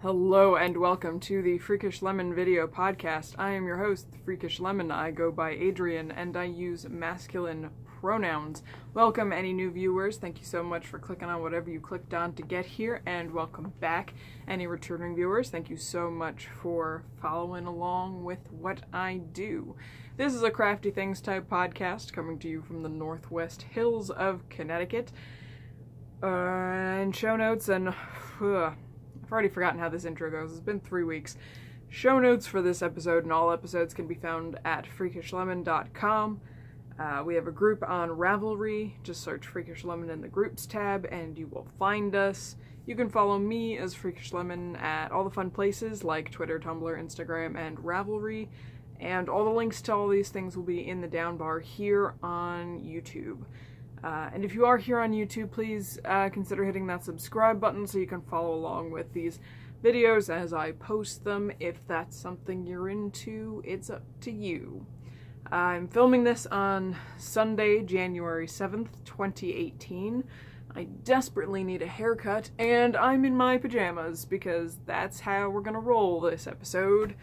Hello and welcome to the Freakish Lemon video podcast. I am your host, Freakish Lemon. I go by Adrian and I use masculine pronouns. Welcome any new viewers. Thank you so much for clicking on whatever you clicked on to get here, and welcome back any returning viewers. Thank you so much for following along with what I do. This is a Crafty Things type podcast coming to you from the Northwest Hills of Connecticut. And show notes and I've already forgotten how this intro goes. It's been 3 weeks. Show notes for this episode and all episodes can be found at freakishlemon.com. We have a group on Ravelry. Just search Freakish Lemon in the Groups tab and you will find us. You can follow me as Freakish Lemon at all the fun places like Twitter, Tumblr, Instagram, and Ravelry. And all the links to all these things will be in the down bar here on YouTube. And if you are here on YouTube, please consider hitting that subscribe button so you can follow along with these videos as I post them. If that's something you're into, it's up to you. I'm filming this on Sunday, January 7th, 2018. I desperately need a haircut, and I'm in my pajamas because that's how we're gonna roll this episode.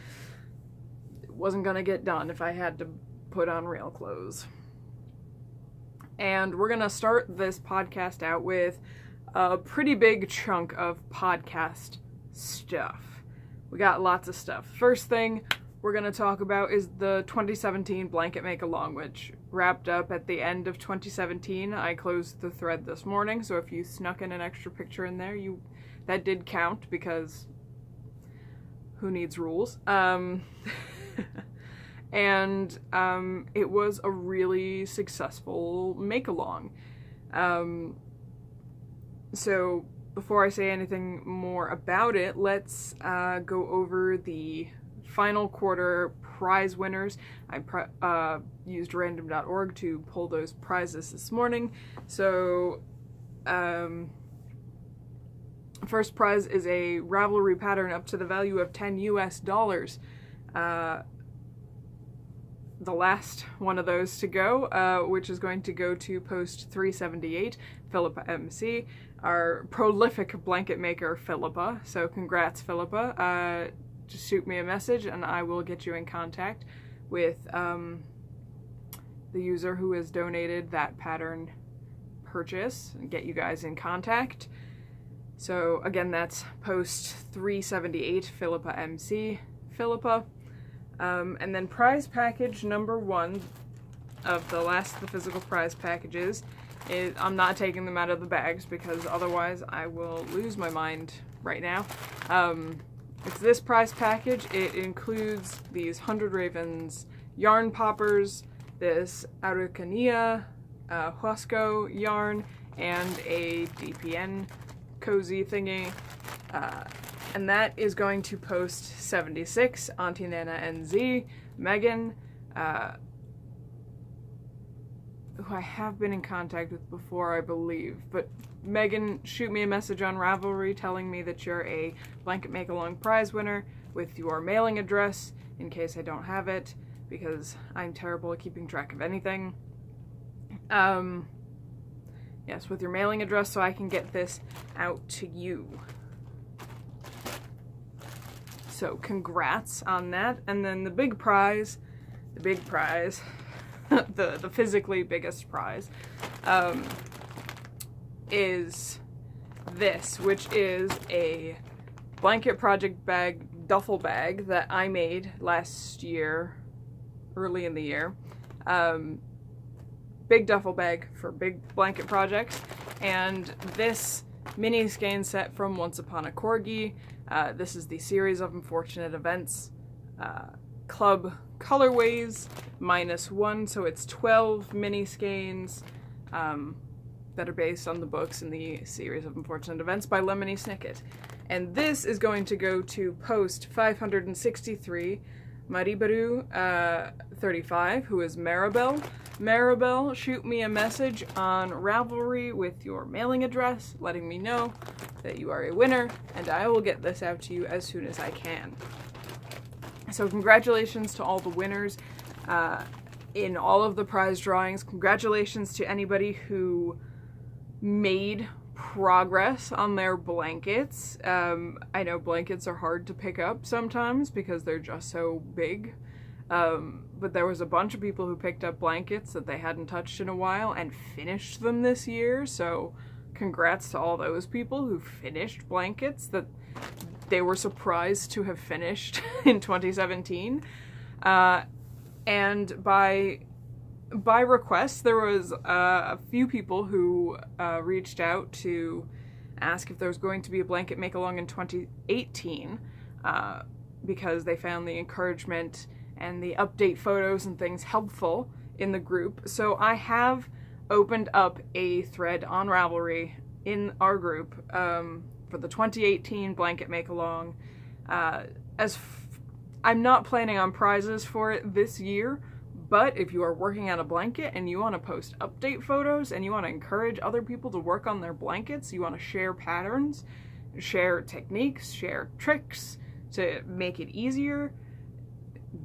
It wasn't gonna get done if I had to put on real clothes. And we're gonna start this podcast out with a pretty big chunk of podcast stuff. We got lots of stuff. First thing we're gonna talk about is the 2017 Blanket Make-Along, which wrapped up at the end of 2017. I closed the thread this morning, so if you snuck in an extra picture in there, that did count because who needs rules? And it was a really successful make-along. So before I say anything more about it, let's go over the final quarter prize winners. I used random.org to pull those prizes this morning. So first prize is a Ravelry pattern up to the value of $10 US. The last one of those to go, which is going to go to post 378, Philippa MC, our prolific blanket maker, Philippa. So congrats, Philippa. Just shoot me a message and I will get you in contact with the user who has donated that pattern purchase and get you guys in contact. So again, that's post 378, Philippa MC, Philippa. And then prize package number 1 of the physical prize packages is, I'm not taking them out of the bags because otherwise I will lose my mind right now. It's this prize package. It includes these 100 Ravens yarn poppers, this Araucania Huasco yarn, and a DPN cozy thingy. And that is going to post 76, Auntie Nana NZ, Megan, who I have been in contact with before, I believe. But Megan, shoot me a message on Ravelry telling me that you're a Blanket Make-Along prize winner with your mailing address, in case I don't have it, because I'm terrible at keeping track of anything. Yes, with your mailing address so I can get this out to you. So congrats on that. And then the big prize, the physically biggest prize, is this, which is a blanket project bag, duffel bag that I made last year, early in the year. Big duffel bag for big blanket projects. And this mini skein set from Once Upon a Corgi. This is the Series of Unfortunate Events Club Colorways -1, so it's 12 mini skeins that are based on the books in the Series of Unfortunate Events by Lemony Snicket. And this is going to go to post 563, Maribaru 35, who is Maribel. Maribel, shoot me a message on Ravelry with your mailing address, letting me know that you are a winner, and I will get this out to you as soon as I can. So congratulations to all the winners in all of the prize drawings. Congratulations to anybody who made progress on their blankets. I know blankets are hard to pick up sometimes because they're just so big. But there was a bunch of people who picked up blankets that they hadn't touched in a while and finished them this year, so congrats to all those people who finished blankets that they were surprised to have finished in 2017. And by request, there was a few people who reached out to ask if there was going to be a blanket make-along in 2018 because they found the encouragement and the update photos and things helpful in the group. So I have opened up a thread on Ravelry in our group for the 2018 blanket make-along. I'm not planning on prizes for it this year, but if you are working on a blanket and you want to post update photos and you want to encourage other people to work on their blankets, you want to share patterns, share techniques, share tricks to make it easier,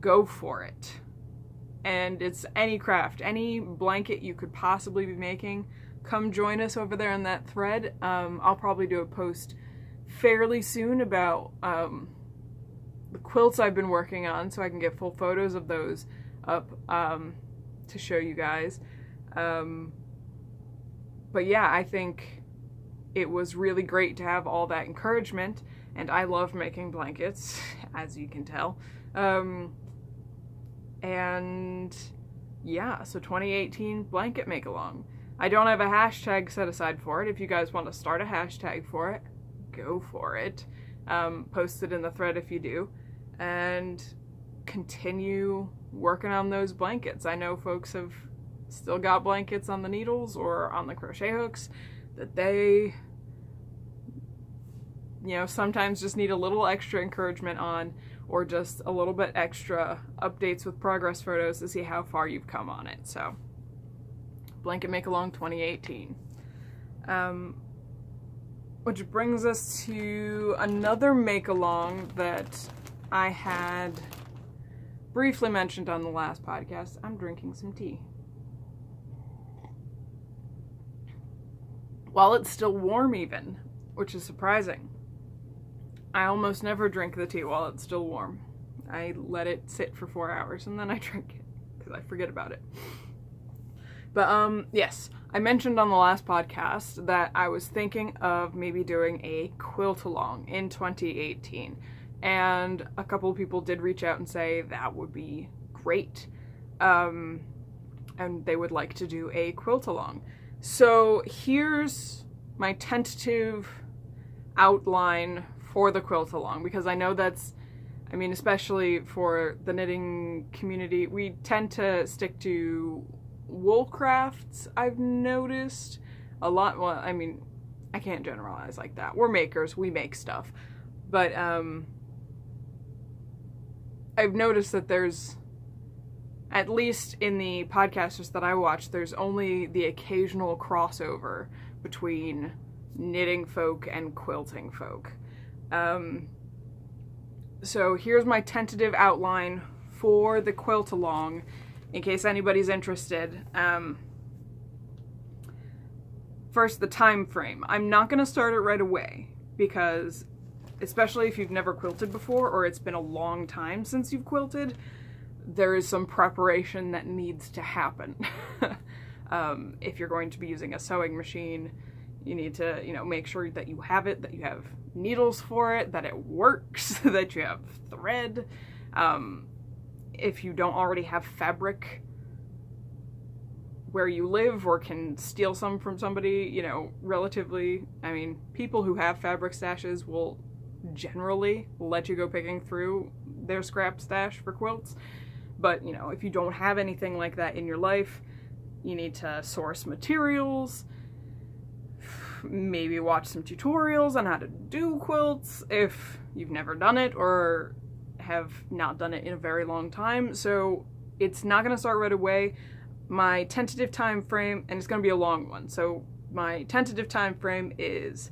go for it. And it's any craft, any blanket you could possibly be making, come join us over there in that thread. I'll probably do a post fairly soon about the quilts I've been working on so I can get full photos of those up to show you guys. But yeah, I think it was really great to have all that encouragement, and I love making blankets, as you can tell. And yeah, so 2018 blanket make-along. I don't have a hashtag set aside for it. If you guys want to start a hashtag for it, go for it. Post it in the thread if you do. And continue working on those blankets. I know folks have still got blankets on the needles or on the crochet hooks that they, you know, sometimes just need a little extra encouragement on, or just a little bit extra updates with progress photos to see how far you've come on it. So, blanket make-along 2018. Which brings us to another make-along that I had briefly mentioned on the last podcast. I'm drinking some tea. While it's still warm even, which is surprising. I almost never drink the tea while it's still warm. I let it sit for 4 hours and then I drink it because I forget about it. But yes, I mentioned on the last podcast that I was thinking of maybe doing a quilt-along in 2018. And a couple of people did reach out and say that would be great. And they would like to do a quilt-along. So here's my tentative outline for the quilt-along, because I know that's, I mean, especially for the knitting community, we tend to stick to wool crafts, I've noticed. A lot, well, I mean, I can't generalize like that. We're makers, we make stuff. But, I've noticed that there's, at least in the podcasters that I watch, there's only the occasional crossover between knitting folk and quilting folk. So here's my tentative outline for the quilt-along, in case anybody's interested. First, the time frame. I'm not going to start it right away, because especially if you've never quilted before, or it's been a long time since you've quilted, there is some preparation that needs to happen. If you're going to be using a sewing machine, you need to, you know, make sure that you have it, that you have needles for it, that it works, that you have thread. If you don't already have fabric where you live or can steal some from somebody, you know, relatively, I mean, people who have fabric stashes will generally let you go picking through their scrap stash for quilts. But, you know, if you don't have anything like that in your life, you need to source materials, maybe watch some tutorials on how to do quilts if you've never done it or have not done it in a very long time. So it's not going to start right away. My tentative time frame, and it's going to be a long one, so my tentative time frame is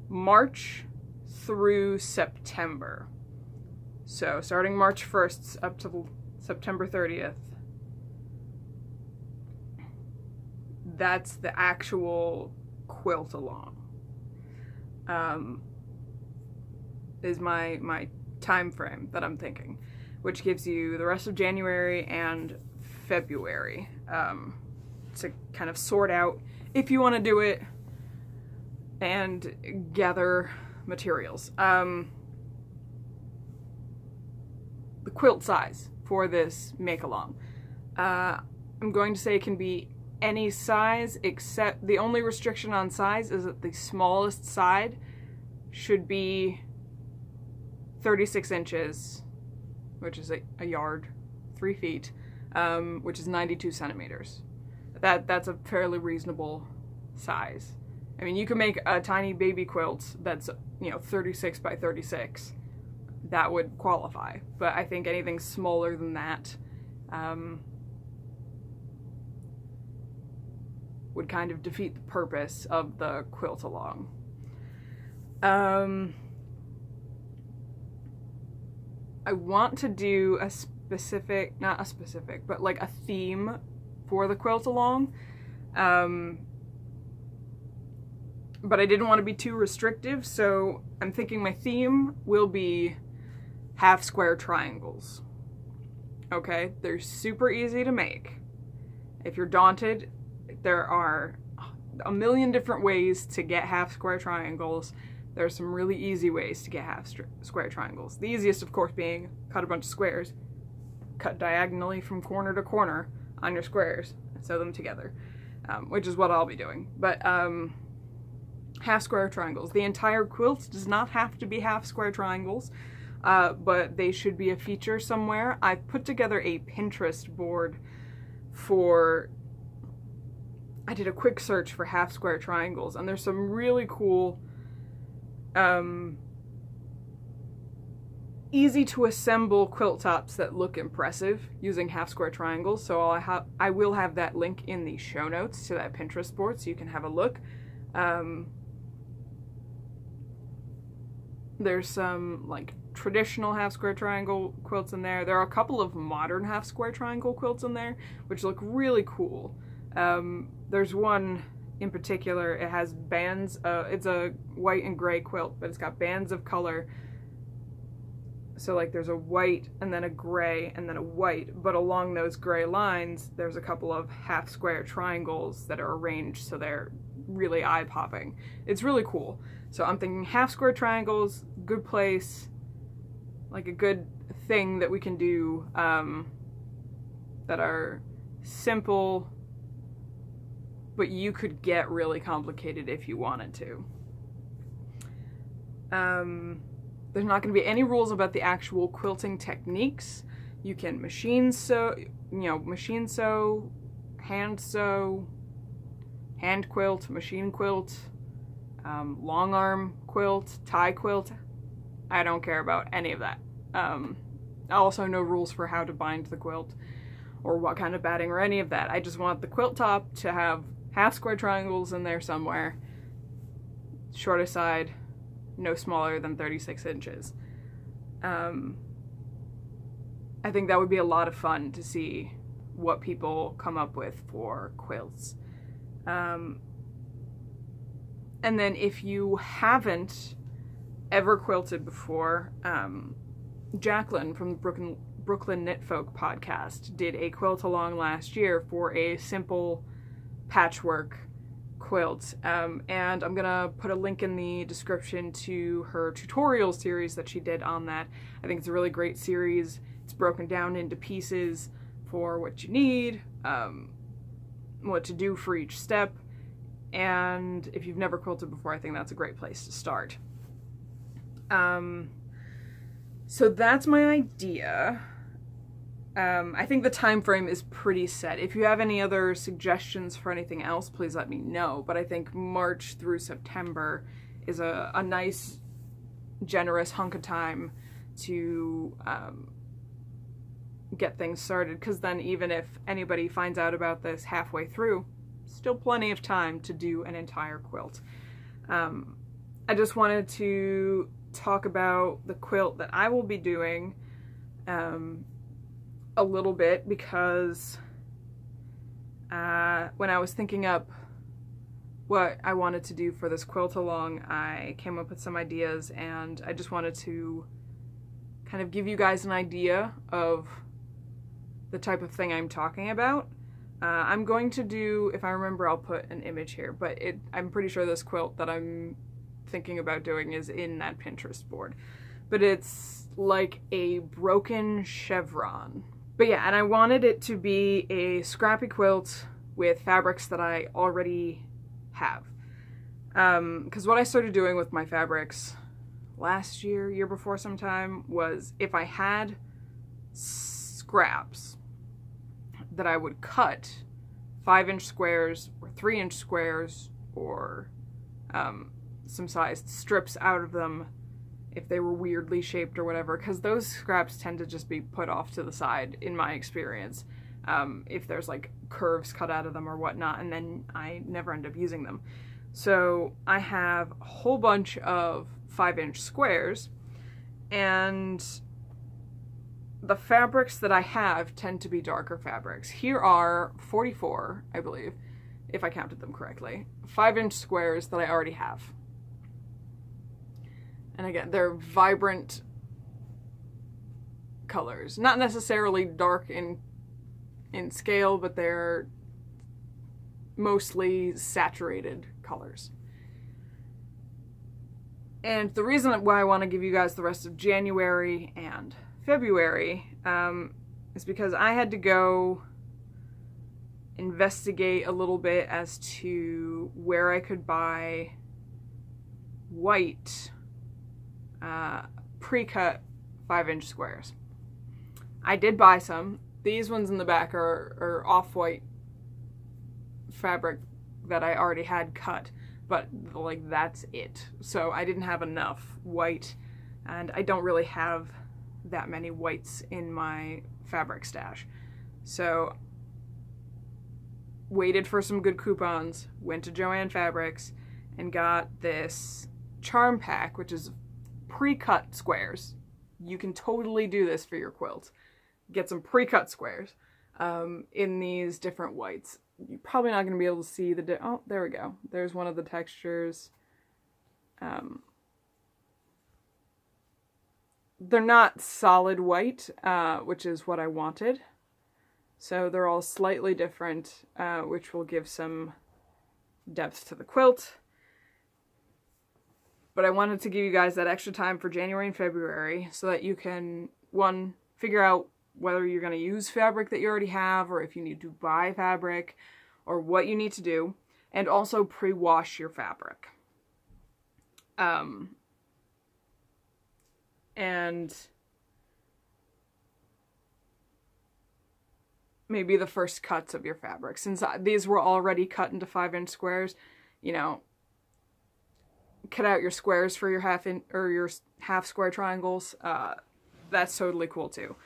March through September. So starting March 1st up to September 30th. That's the actual quilt along. Is my time frame that I'm thinking, which gives you the rest of January and February to kind of sort out if you want to do it and gather materials. The quilt size for this make-along. I'm going to say it can be any size, except the only restriction on size is that the smallest side should be 36 inches, which is a yard, 3 feet, which is 92 centimeters. That's a fairly reasonable size. I mean, you can make a tiny baby quilt that's, 36 by 36. That would qualify. But I think anything smaller than that would kind of defeat the purpose of the quilt along. I want to do a specific, not a specific, but like a theme for the quilt along. But I didn't want to be too restrictive, so I'm thinking my theme will be half square triangles. Okay, they're super easy to make. If you're daunted, there are a million different ways to get half square triangles. There are some really easy ways to get half square triangles. The easiest, of course, being cut a bunch of squares, cut diagonally from corner to corner on your squares, and sew them together, which is what I'll be doing. But half square triangles. The entire quilt does not have to be half square triangles, but they should be a feature somewhere. I've put together a Pinterest board for... I did a quick search for half square triangles, and there's some really cool easy to assemble quilt tops that look impressive using half square triangles. So I will have that link in the show notes to that Pinterest board so you can have a look. There's some like traditional half square triangle quilts in there. There are a couple of modern half square triangle quilts in there which look really cool. There's one in particular, it has bands, it's a white and gray quilt, but it's got bands of color. So like there's a white and then a gray and then a white, but along those gray lines there's a couple of half square triangles that are arranged so they're really eye-popping. It's really cool. So I'm thinking half square triangles, good place, like a good thing that we can do that are simple, but you could get really complicated if you wanted to. There's not going to be any rules about the actual quilting techniques. You can machine sew, hand sew, hand quilt, machine quilt, long arm quilt, tie quilt. I don't care about any of that. Also no rules for how to bind the quilt or what kind of batting or any of that. I just want the quilt top to have half square triangles in there somewhere, shortest side no smaller than 36 inches. I think that would be a lot of fun to see what people come up with for quilts. And then if you haven't ever quilted before, Jacqueline from the Brooklyn Knit Folk podcast did a quilt along last year for a simple patchwork quilt, and I'm gonna put a link in the description to her tutorial series that she did on that. I think it's a really great series. It's broken down into pieces for what you need, what to do for each step, and if you've never quilted before, I think that's a great place to start. So that's my idea. I think the time frame is pretty set. If you have any other suggestions for anything else, please let me know. But I think March through September is a nice, generous hunk of time to get things started. Because then even if anybody finds out about this halfway through, still plenty of time to do an entire quilt. I just wanted to talk about the quilt that I will be doing a little bit, because when I was thinking up what I wanted to do for this quilt along, I came up with some ideas, and I just wanted to kind of give you guys an idea of the type of thing I'm talking about. I'm going to do, if I remember, I'll put an image here, but I'm pretty sure this quilt that I'm thinking about doing is in that Pinterest board. But it's like a broken chevron. But yeah, and I wanted it to be a scrappy quilt with fabrics that I already have. Because what I started doing with my fabrics last year before sometime, was if I had scraps that I would cut 5-inch squares or 3-inch squares, or some sized strips out of them if they were weirdly shaped or whatever, because those scraps tend to just be put off to the side in my experience, if there's like curves cut out of them or whatnot, and then I never end up using them. So I have a whole bunch of 5-inch squares, and the fabrics that I have tend to be darker fabrics. Here are 44, I believe, if I counted them correctly, 5-inch squares that I already have. And again, they're vibrant colors. Not necessarily dark in scale, but they're mostly saturated colors. And the reason why I want to give you guys the rest of January and February is because I had to go investigate a little bit as to where I could buy white pre-cut 5-inch squares. I did buy some. These ones in the back are off-white fabric that I already had cut, but like that's it. So I didn't have enough white, and I don't really have that many whites in my fabric stash. So waited for some good coupons, went to Joann Fabrics, and got this charm pack, which is pre-cut squares. You can totally do this for your quilt. Get some pre-cut squares in these different whites. You're probably not going to be able to see the... oh, there we go. There's one of the textures. They're not solid white, which is what I wanted. So they're all slightly different, which will give some depth to the quilt. But I wanted to give you guys that extra time for January and February so that you can, one, figure out whether you're going to use fabric that you already have, or if you need to buy fabric, or what you need to do, and also pre-wash your fabric. And maybe the first cuts of your fabric. Since these were already cut into 5-inch squares, you know, cut out your squares for your half square triangles. That's totally cool too.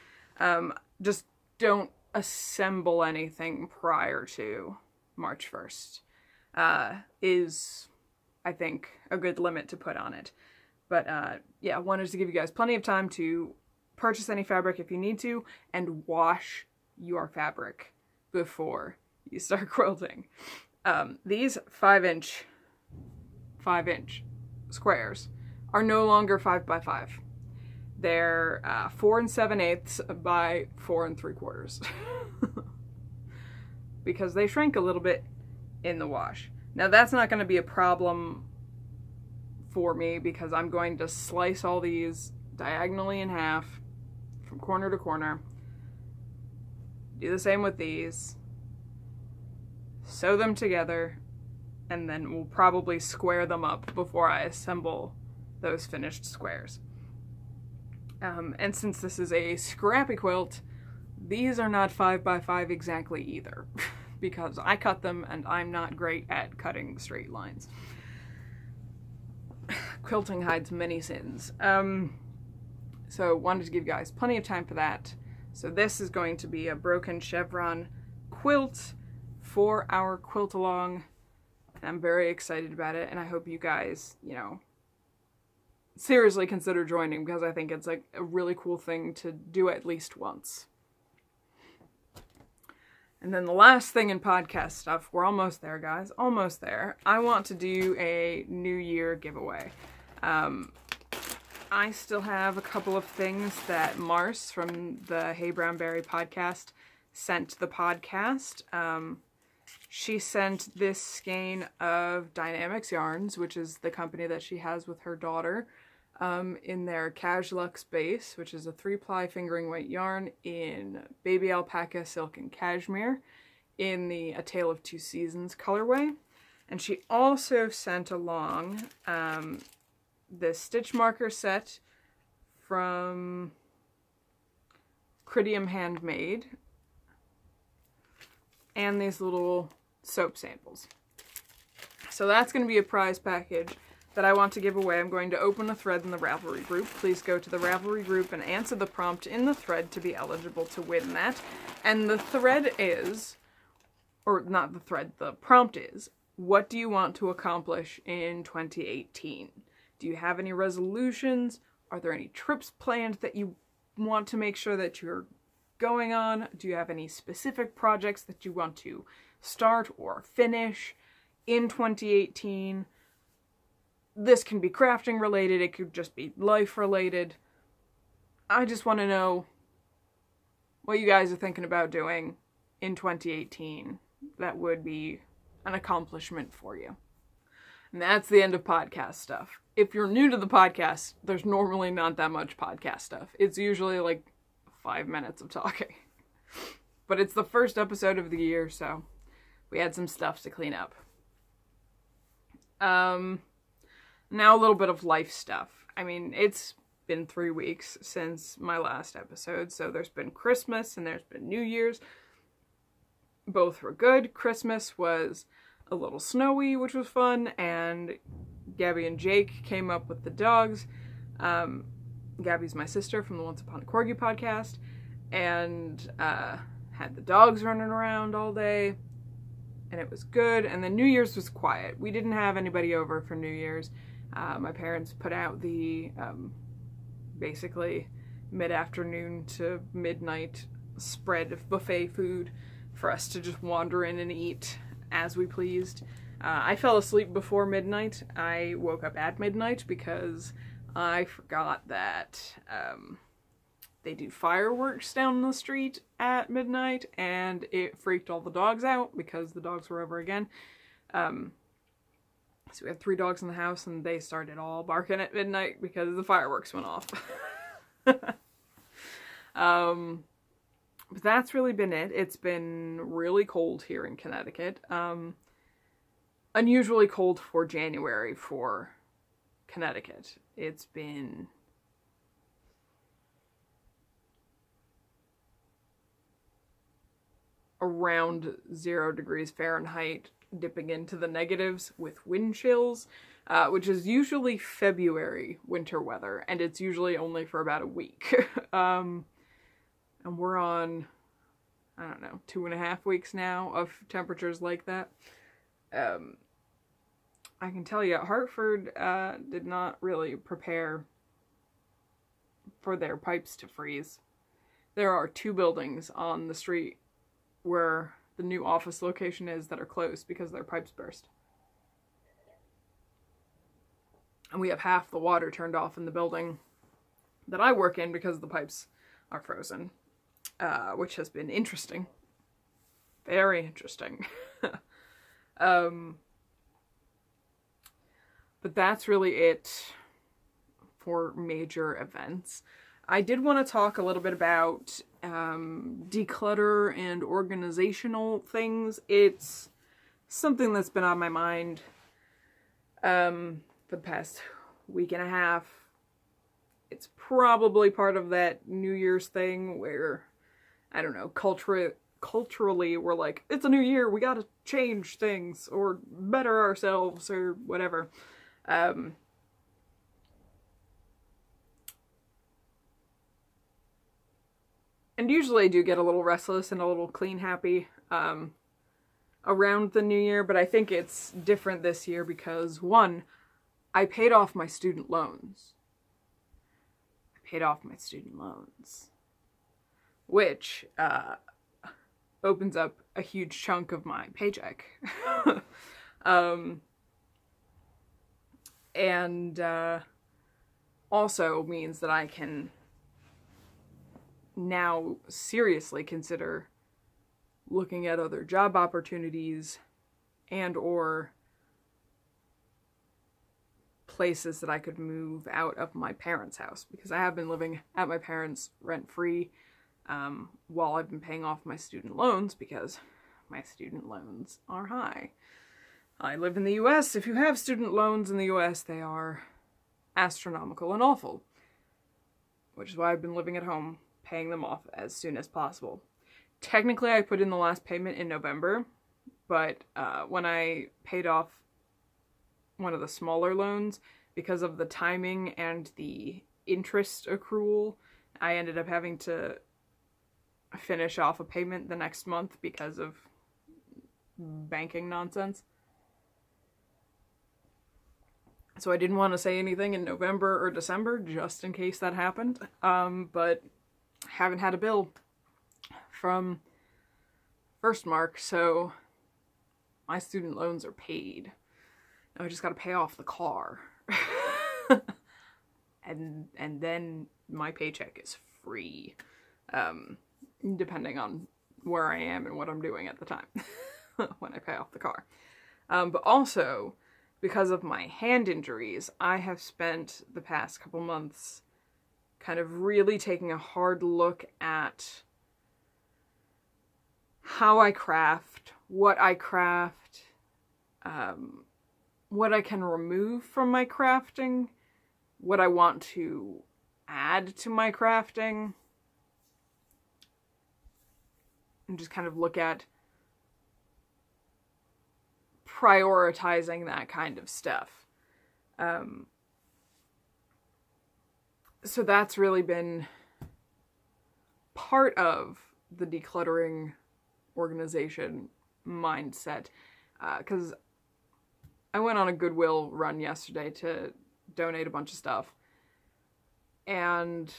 Just don't assemble anything prior to March 1st, is, I think, a good limit to put on it. But yeah, I wanted to give you guys plenty of time to purchase any fabric if you need to, and wash your fabric before you start quilting. These 5-inch squares are no longer 5 by 5. They're 4 7/8 by 4 3/4 because they shrink a little bit in the wash. Now that's not going to be a problem for me because I'm going to slice all these diagonally in half from corner to corner. Do the same with these. Sew them together, and then we'll probably square them up before I assemble those finished squares. And since this is a scrappy quilt, these are not 5 by 5 exactly either, because I cut them and I'm not great at cutting straight lines. Quilting hides many sins. So wanted to give you guys plenty of time for that. So this is going to be a broken chevron quilt for our quilt along. And I'm very excited about it, and I hope you guys, you know, seriously consider joining, because I think it's like a really cool thing to do at least once. And then the last thing in podcast stuff, we're almost there, guys, almost there. I want to do a New Year giveaway. I still have a couple of things that Mars from the Hey Brown Berry podcast sent to the podcast. She sent this skein of Dynamics yarns, which is the company that she has with her daughter, in their Cashluxe base, which is a 3-ply fingering weight yarn in baby alpaca, silk, and cashmere in the A Tale of Two Seasons colorway. And she also sent along this stitch marker set from Cridium Handmade and these little soap samples. So that's going to be a prize package that I want to give away. I'm going to open a thread in the Ravelry group. Please go to the Ravelry group and answer the prompt in the thread to be eligible to win that. And the thread is, or not the thread, the prompt is, what do you want to accomplish in 2018? Do you have any resolutions? Are there any trips planned that you want to make sure that you're going on? Do you have any specific projects that you want to start or finish in 2018? This can be crafting related, it could just be life related. I just want to know what you guys are thinking about doing in 2018. That would be an accomplishment for you. And that's the end of podcast stuff. If you're new to the podcast, there's normally not that much podcast stuff. It's usually like 5 minutes of talking. But it's the first episode of the year, so we had some stuff to clean up. Now a little bit of life stuff. I mean, it's been 3 weeks since my last episode, so there's been Christmas and there's been New Year's. Both were good. Christmas was a little snowy, which was fun, and Gabby and Jake came up with the dogs. Gabby's my sister from the Once Upon a Corgi podcast, and had the dogs running around all day, and it was good. And then New Year's was quiet. We didn't have anybody over for New Year's. My parents put out the basically mid-afternoon to midnight spread of buffet food for us to just wander in and eat as we pleased. I fell asleep before midnight. I woke up at midnight because I forgot that they do fireworks down the street at midnight, and it freaked all the dogs out because the dogs were over again. So we had 3 dogs in the house, and they started all barking at midnight because the fireworks went off. But that's really been it. It's been really cold here in Connecticut. Unusually cold for January for Connecticut. It's been around 0 degrees Fahrenheit, dipping into the negatives with wind chills, which is usually February winter weather, and it's usually only for about a week. And we're on, I don't know, 2.5 weeks now of temperatures like that. I can tell you, Hartford did not really prepare for their pipes to freeze. There are 2 buildings on the street where the new office location is that are closed because their pipes burst. And we have half the water turned off in the building that I work in because the pipes are frozen, which has been interesting. Very interesting. But that's really it for major events. I did want to talk a little bit about declutter and organizational things. It's something that's been on my mind for the past week and a half. It's probably part of that New Year's thing where, I don't know, culturally we're like, it's a new year, we gotta change things or better ourselves or whatever. And usually I do get a little restless and a little clean happy around the new year, but I think it's different this year because, one, I paid off my student loans. Which opens up a huge chunk of my paycheck. And also means that I can now seriously consider looking at other job opportunities and or places that I could move out of my parents' house, because I have been living at my parents rent-free while I've been paying off my student loans, because my student loans are high. I live in the US. If you have student loans in the US, they are astronomical and awful, which is why I've been living at home, paying them off as soon as possible. Technically, I put in the last payment in November, but when I paid off one of the smaller loans, because of the timing and the interest accrual, I ended up having to finish off a payment the next month because of banking nonsense. So I didn't want to say anything in November or December, just in case that happened, but haven't had a bill from First Mark, so my student loans are paid. Now I just gotta pay off the car. and then my paycheck is free, depending on where I am and what I'm doing at the time when I pay off the car. But also, because of my hand injuries, I have spent the past couple months kind of really taking a hard look at how I craft, what I craft, what I can remove from my crafting, what I want to add to my crafting, and just kind of look at prioritizing that kind of stuff. So that's really been part of the decluttering organization mindset, because I went on a Goodwill run yesterday to donate a bunch of stuff, and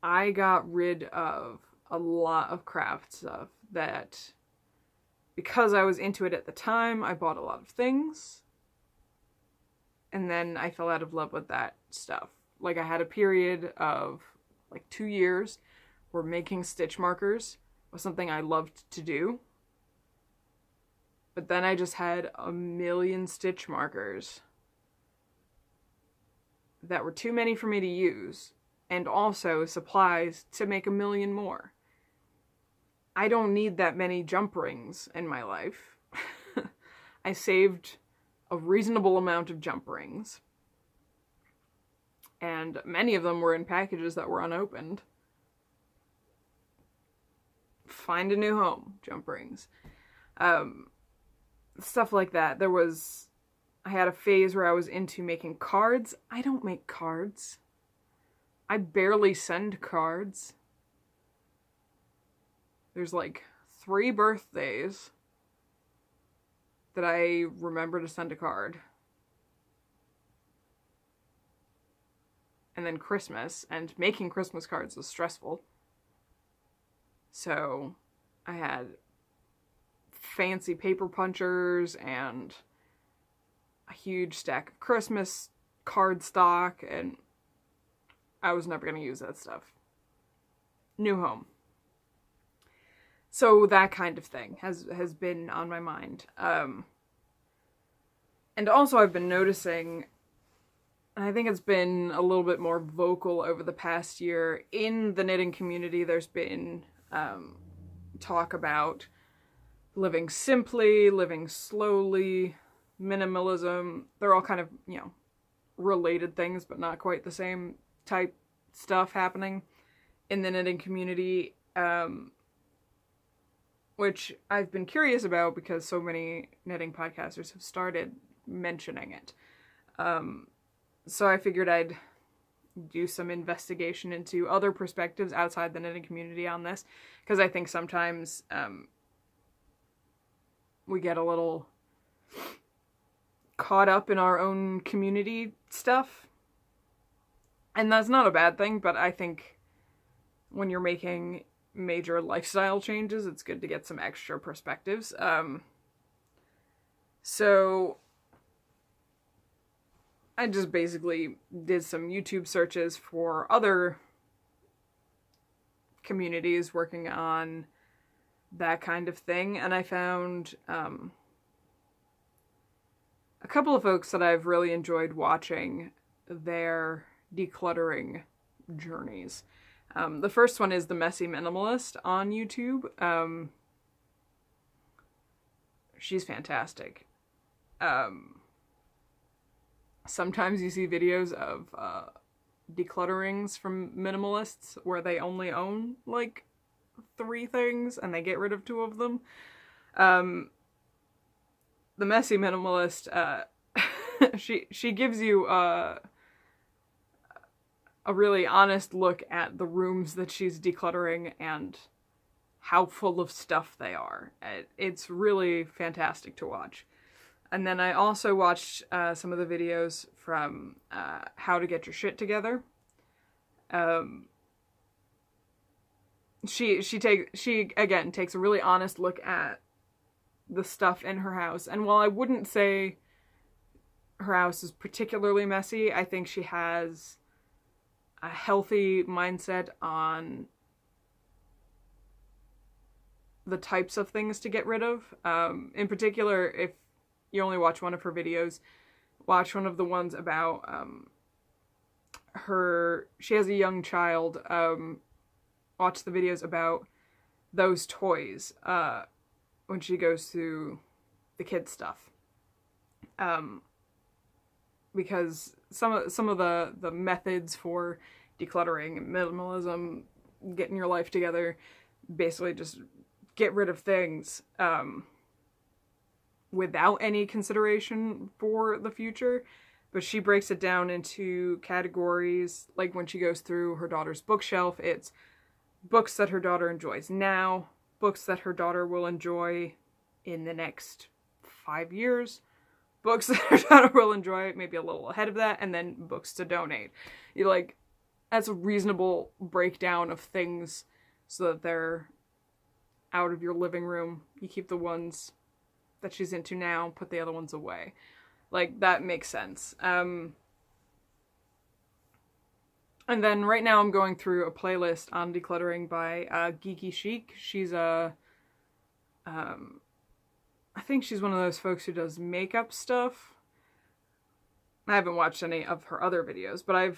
I got rid of a lot of craft stuff that, because I was into it at the time, I bought a lot of things, and then I fell out of love with that stuff. Like, I had a period of like 2 years where making stitch markers was something I loved to do. But then I just had a million stitch markers that were too many for me to use, and also supplies to make a million more. I don't need that many jump rings in my life. I saved a reasonable amount of jump rings, and many of them were in packages that were unopened. Find a new home, jump rings. Stuff like that. I had a phase where I was into making cards. I don't make cards. I barely send cards. There's like 3 birthdays that I remember to send a card. And then Christmas, and making Christmas cards was stressful. So I had fancy paper punchers and a huge stack of Christmas card stock, and I was never going to use that stuff. New home. So that kind of thing has been on my mind. And also I've been noticing, and I think it's been a little bit more vocal over the past year, in the knitting community there's been talk about living simply, living slowly, minimalism. They're all kind of, related things, but not quite the same type stuff happening in the knitting community, which I've been curious about because so many knitting podcasters have started mentioning it. So I figured I'd do some investigation into other perspectives outside the knitting community on this, because I think sometimes we get a little caught up in our own community stuff, and that's not a bad thing, but I think when you're making major lifestyle changes, it's good to get some extra perspectives. So I just basically did some YouTube searches for other communities working on that kind of thing, and I found a couple of folks that I've really enjoyed watching their decluttering journeys. The first one is The Messy Minimalist on YouTube. She's fantastic. Sometimes you see videos of declutterings from minimalists where they only own like 3 things and they get rid of 2 of them. The Messy Minimalist, she gives you a really honest look at the rooms that she's decluttering and how full of stuff they are. It's really fantastic to watch. And then I also watched some of the videos from How to Get Your Shit Together. She again takes a really honest look at the stuff in her house. And while I wouldn't say her house is particularly messy, I think she has a healthy mindset on the types of things to get rid of. In particular, if you only watch one of her videos, watch one of the ones about she has a young child. Watch the videos about those toys when she goes through the kids stuff. Because some of the methods for decluttering, minimalism, getting your life together, basically just get rid of things without any consideration for the future. But she breaks it down into categories, like when she goes through her daughter's bookshelf, it's books that her daughter enjoys now, books that her daughter will enjoy in the next 5 years, books that her daughter will enjoy maybe a little ahead of that, and then books to donate. That's a reasonable breakdown of things so that they're out of your living room. You keep the ones that she's into now, put the other ones away. That makes sense. And then right now I'm going through a playlist on decluttering by Geeky Chic. She's I think she's one of those folks who does makeup stuff. I haven't watched any of her other videos, but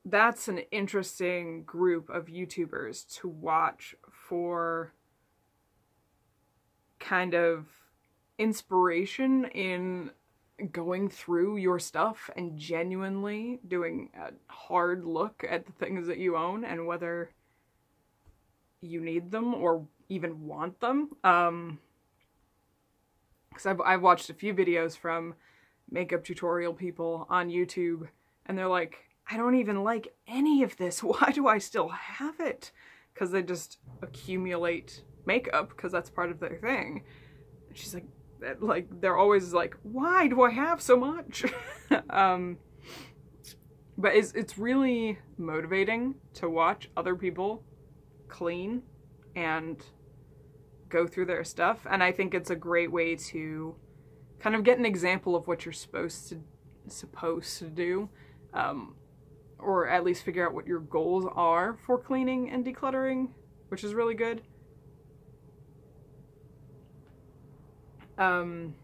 that's an interesting group of YouTubers to watch for kind of inspiration in going through your stuff and genuinely doing a hard look at the things that you own and whether you need them or even want them. Because I've watched a few videos from makeup tutorial people on YouTube, and they're like, I don't even like any of this. Why do I still have it? Because they just accumulate makeup because that's part of their thing. And she's like, they're always like, why do I have so much? But it's really motivating to watch other people clean and go through their stuff, and I think it's a great way to kind of get an example of what you're supposed to do, or at least figure out what your goals are for cleaning and decluttering, which is really good. And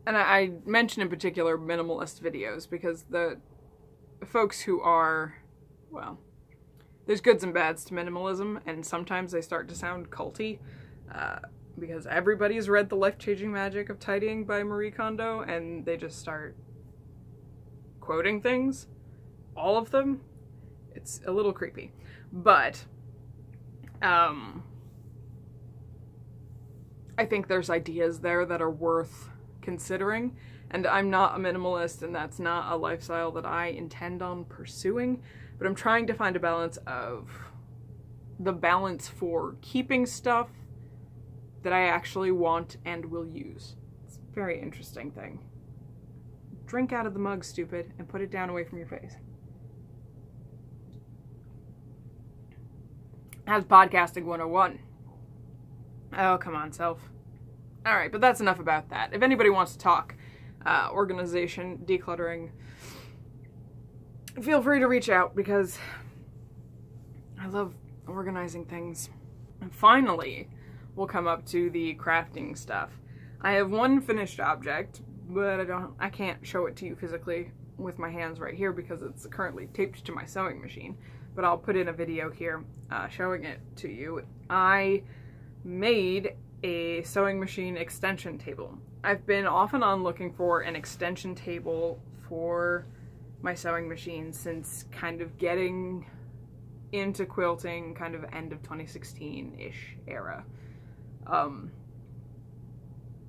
I mention in particular minimalist videos because the folks who are, well, there's goods and bads to minimalism, and sometimes they start to sound culty, because everybody's read The Life-Changing Magic of Tidying by Marie Kondo, and they just start quoting things, all of them. It's a little creepy, but I think there's ideas there that are worth considering, and I'm not a minimalist, and that's not a lifestyle that I intend on pursuing, but I'm trying to find a balance for keeping stuff that I actually want and will use. It's a very interesting thing. Drink out of the mug, stupid, and put it down away from your face. That's Podcasting 101. Oh, come on, self. Alright, but that's enough about that. If anybody wants to talk organization, decluttering, feel free to reach out because I love organizing things. And finally, we'll come up to the crafting stuff. I have one finished object, but I can't show it to you physically with my hands right here because it's currently taped to my sewing machine. But I'll put in a video here showing it to you. I made a sewing machine extension table. I've been off and on looking for an extension table for my sewing machine since kind of getting into quilting kind of end of 2016-ish era.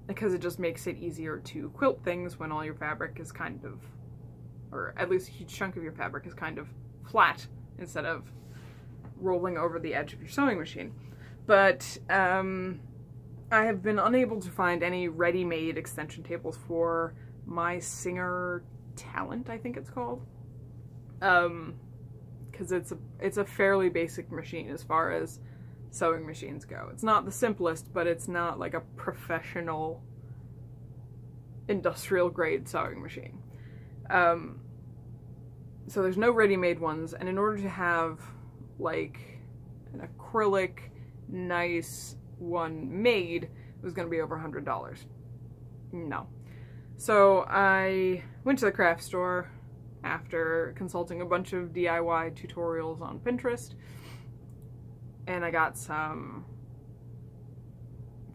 Because it just makes it easier to quilt things when all your fabric is kind of, or at least a huge chunk of your fabric is kind of flat instead of rolling over the edge of your sewing machine. But I have been unable to find any ready-made extension tables for my Singer Talent, I think it's called. Because it's a fairly basic machine as far as sewing machines go. It's not the simplest, but it's not like a professional industrial grade sewing machine. So there's no ready-made ones, and in order to have like an acrylic nice one made, it was going to be over $100. No. So I went to the craft store after consulting a bunch of DIY tutorials on Pinterest, and I got some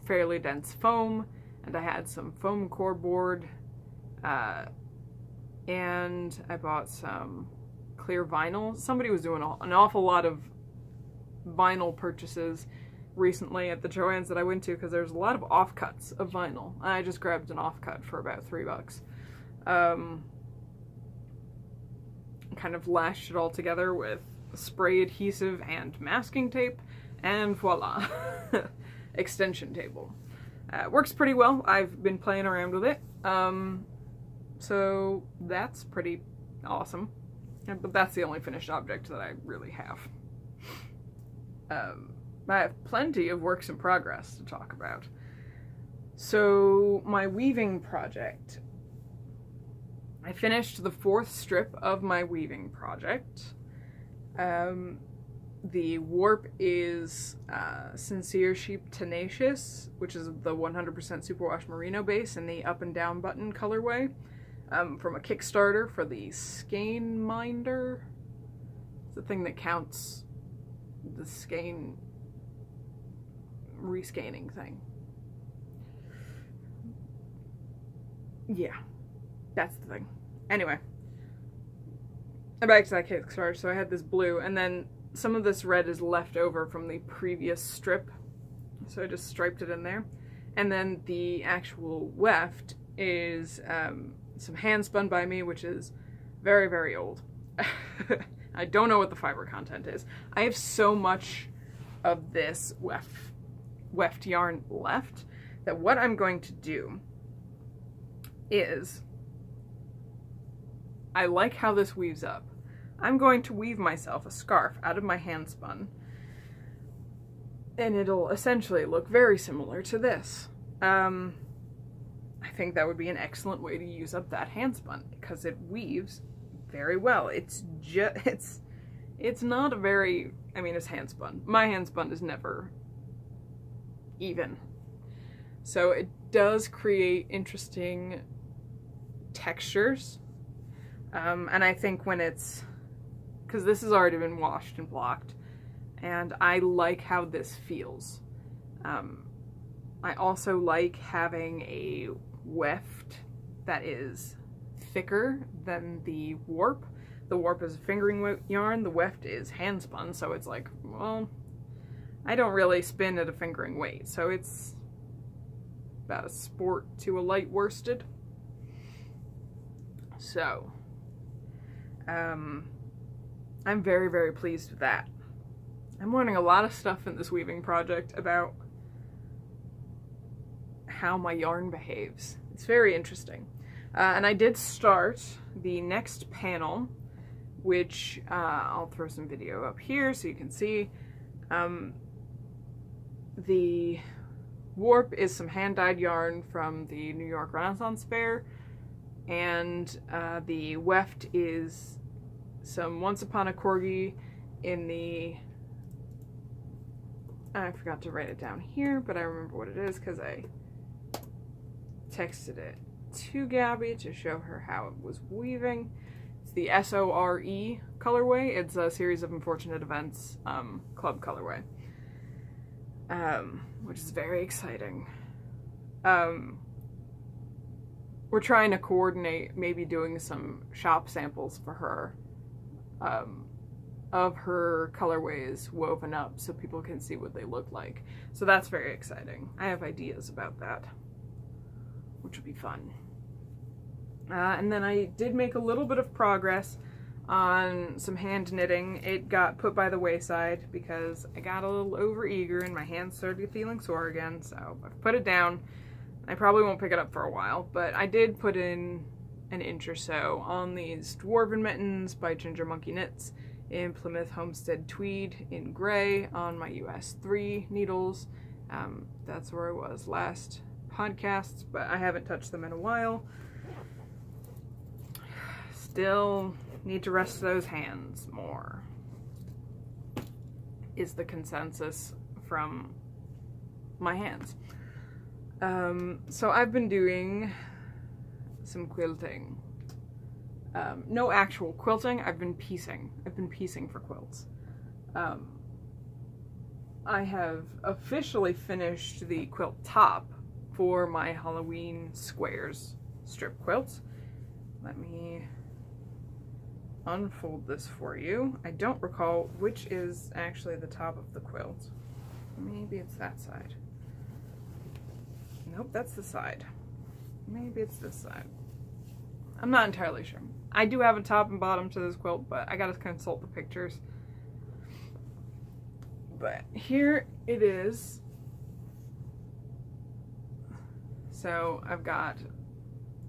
fairly dense foam, and I had some foam core board, and I bought some clear vinyl. Somebody was doing an awful lot of vinyl purchases recently at the Joann's that I went to because there's a lot of offcuts of vinyl. I just grabbed an offcut for about $3. Kind of lashed it all together with spray adhesive and masking tape, and voila, extension table. Works pretty well. I've been playing around with it, so that's pretty awesome. But that's the only finished object that I really have. I have plenty of works in progress to talk about. So, my weaving project. I finished the 4th strip of my weaving project. The warp is Sincere Sheep Tenacious, which is the 100% superwash merino base in the up and down button colorway, from a Kickstarter for the skein minder. It's the thing that counts the skein rescanning thing. Yeah, that's the thing. Anyway, I'm back to that Kickstarter. So I had this blue, and then some of this red is left over from the previous strip, so I just striped it in there. And then the actual weft is some hand spun by me, which is very, very old. I don't know what the fiber content is. I have so much of this weft yarn left that what I'm going to do is, I like how this weaves up. I'm going to weave myself a scarf out of my hand spun, and it'll essentially look very similar to this. I think that would be an excellent way to use up that hand spun because it weaves very well. It's not a very, I mean, it's hand spun. My hand spun is never even. So it does create interesting textures. And I think when it's, because this has already been washed and blocked, and I like how this feels. I also like having a weft that is thicker than the warp. The warp is fingering yarn, the weft is hand spun, so it's like, well, I don't really spin at a fingering weight, so it's about a sport to a light worsted. So, I'm very, very pleased with that. I'm learning a lot of stuff in this weaving project about how my yarn behaves. It's very interesting. And I did start the next panel, which I'll throw some video up here so you can see. The warp is some hand-dyed yarn from the New York Renaissance Fair, and the weft is some Once Upon a Corgi in the... I forgot to write it down here, but I remember what it is because I texted it to Gabby to show her how it was weaving. It's the SORE colorway. It's a Series of Unfortunate Events club colorway, which is very exciting. We're trying to coordinate maybe doing some shop samples for her of her colorways woven up so people can see what they look like. So that's very exciting. I have ideas about that, which would be fun. And then I did make a little bit of progress on some hand knitting. It got put by the wayside because I got a little overeager and my hands started feeling sore again, so I've put it down. I probably won't pick it up for a while, but I did put in an inch or so on these Dwarven Mittens by Ginger Monkey Knits in Plymouth Homestead Tweed in gray on my US 3 needles. That's where I was last podcast, but I haven't touched them in a while. Still need to rest those hands more, is the consensus from my hands. So I've been doing some quilting. No actual quilting, I've been piecing. I've been piecing for quilts. I have officially finished the quilt top for my Halloween Squares strip quilts. Let me unfold this for you. I don't recall which is actually the top of the quilt. Maybe it's that side. Nope, that's the side. Maybe it's this side. I'm not entirely sure. I do have a top and bottom to this quilt, but I gotta consult the pictures. But here it is. So I've got,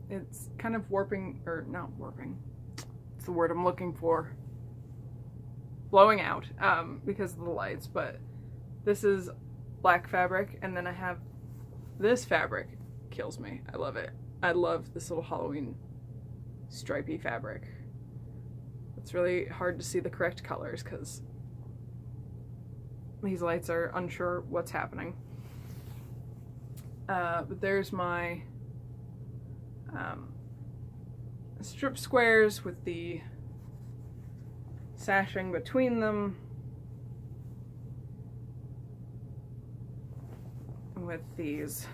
it's kind of warping, or not warping, it's the word I'm looking for, blowing out because of the lights, but this is black fabric, and then I have this fabric. Kills me. I love it. I love this little Halloween stripy fabric. It's really hard to see the correct colors because these lights are unsure what's happening. But there's my strip squares with the sashing between them, with these